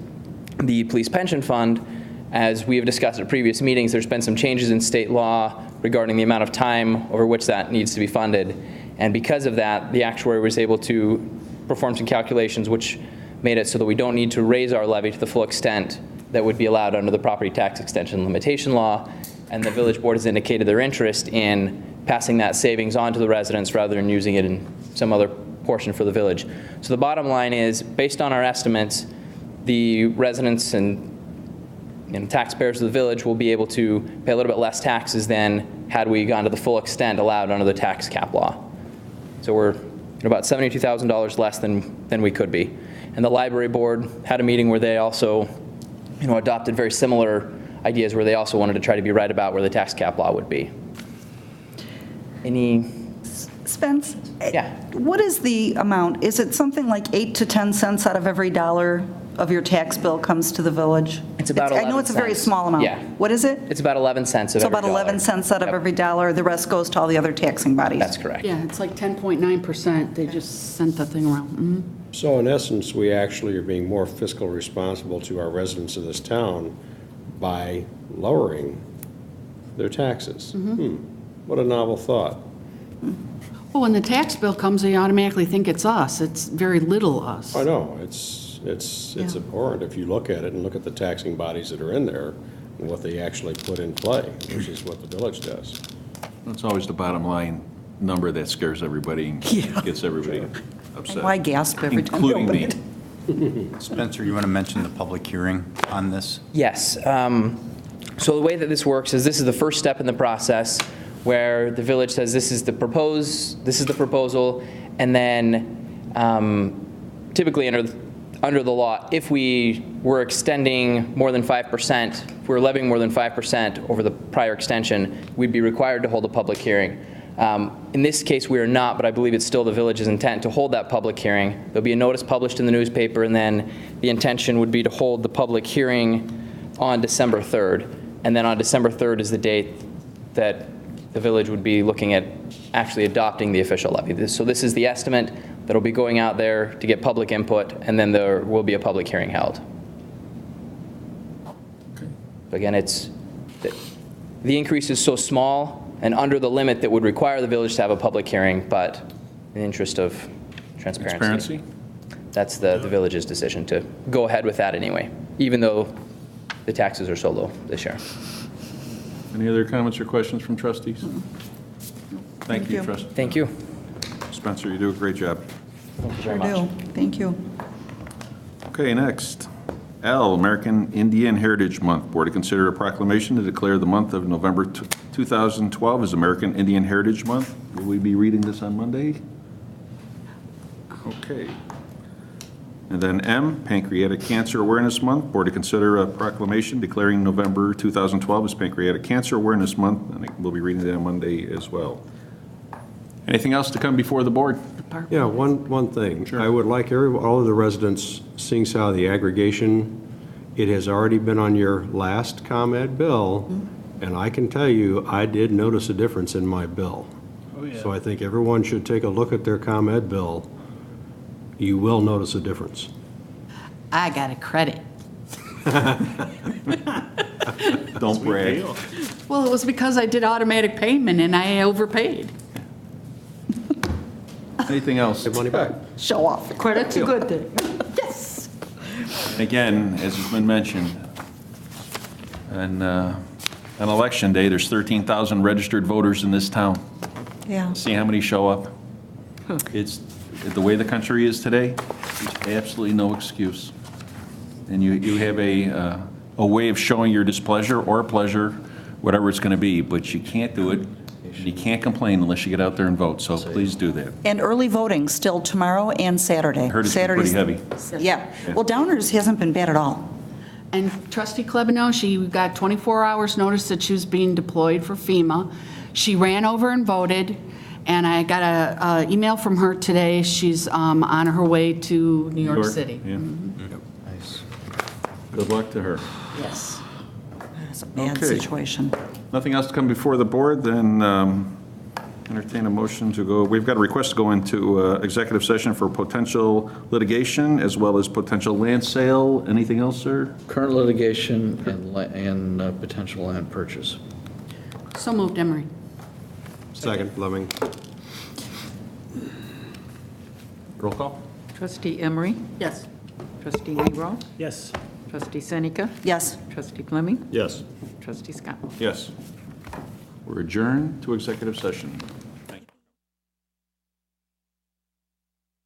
the police pension fund. As we have discussed at previous meetings, there's been some changes in state law regarding the amount of time over which that needs to be funded. And because of that, the actuary was able to perform some calculations which made it so that we don't need to raise our levy to the full extent that would be allowed under the property tax extension limitation law. And the village board has indicated their interest in passing that savings on to the residents rather than using it in some other portion for the village. So the bottom line is, based on our estimates, the residents and taxpayers of the village will be able to pay a little bit less taxes than had we gone to the full extent allowed under the tax cap law. So we're about $72,000 less than we could be. And the library board had a meeting where they also adopted very similar ideas, where they also wanted to try to be right about where the tax cap law would be. Any? Spence? Yeah. What is the amount? Is it something like 8 to 10 cents out of every dollar of your tax bill comes to the village? It's about 11 I know it's a very cents. small amount. Yeah. What is it? It's about 11 cents of So every about dollar. 11 cents out of every dollar. The rest goes to all the other taxing bodies. That's correct. Yeah, it's like 10.9%. They just sent that thing around. Mhm. So in essence, we actually are being more fiscal responsible to our residents of this town by lowering their taxes. What a novel thought. Well, when the tax bill comes, they automatically think it's us. It's very little us. I know, it's abhorrent if you look at it and look at the taxing bodies that are in there and what they actually put in play, which is what the village does. That's always the bottom line number that scares everybody and gets everybody upset. Why gasp every time? Including me. Spencer, you want to mention the public hearing on this? Yes. So the way that this works is this is the first step in the process where the village says this is the proposal, and then typically under the law, if we were extending more than 5%, if we were levying more than 5% over the prior extension, we'd be required to hold a public hearing. In this case, we are not, but I believe it's still the village's intent to hold that public hearing. There'll be a notice published in the newspaper, and then the intention would be to hold the public hearing on December 3rd. And then on December 3rd is the date that the village would be looking at actually adopting the official levy. So this is the estimate that'll be going out there to get public input, and then there will be a public hearing held. Again, the increase is so small and under the limit that would require the village to have a public hearing, but in the interest of transparency. That's the village's decision to go ahead with that anyway, even though the taxes are so low this year. Any other comments or questions from trustees? Thank you, trustee. Thank you. Spencer, you do a great job. Thank you very Sure much. do. Thank you. Okay, next. L, American Indian Heritage Month. Board to consider a proclamation to declare the month of November 2012 as American Indian Heritage Month. Will we be reading this on Monday? Okay. And then M, Pancreatic Cancer Awareness Month. Board to consider a proclamation declaring November 2012 as Pancreatic Cancer Awareness Month, and we'll be reading that on Monday as well. Anything else to come before the board? Yeah, one thing. I would like all of the residents seeing how the aggregation, it has already been on your last ComEd bill, and I can tell you, I did notice a difference in my bill. Oh, yeah. So I think everyone should take a look at their ComEd bill. You will notice a difference. I got a credit. Don't brag. Well, it was because I did automatic payment and I overpaid. Anything else? Get money back. Show off. Credit's a good thing. Yes. And again, as has been mentioned, on election day, there's 13,000 registered voters in this town. Yeah. See how many show up? It's, the way the country is today, there's absolutely no excuse. And you have a way of showing your displeasure or pleasure, whatever it's going to be, but you can't do it. You can't complain unless you get out there and vote, so please do that. And early voting still tomorrow and Saturday. I heard it's been pretty heavy. Yeah. Well, Downers hasn't been bad at all. And Trustee Klebanow, she got 24 hours notice that she was being deployed for FEMA. She ran over and voted, and I got a email from her today. She's on her way to New York City. Yeah. Nice. Good luck to her. Yes. It's a bad Okay. situation. Nothing else to come before the board, then entertain a motion to go. We've got a request to go into executive session for potential litigation as well as potential land sale. Anything else, sir? Current litigation and potential land purchase. So moved, Emery. Second, Fleming. Roll call? Trustee Emery? Yes. Trustee Nero? Yes. Trustee Seneca? Yes. Trustee Fleming? Yes. Trustee Scott? Yes. We're adjourned to executive session.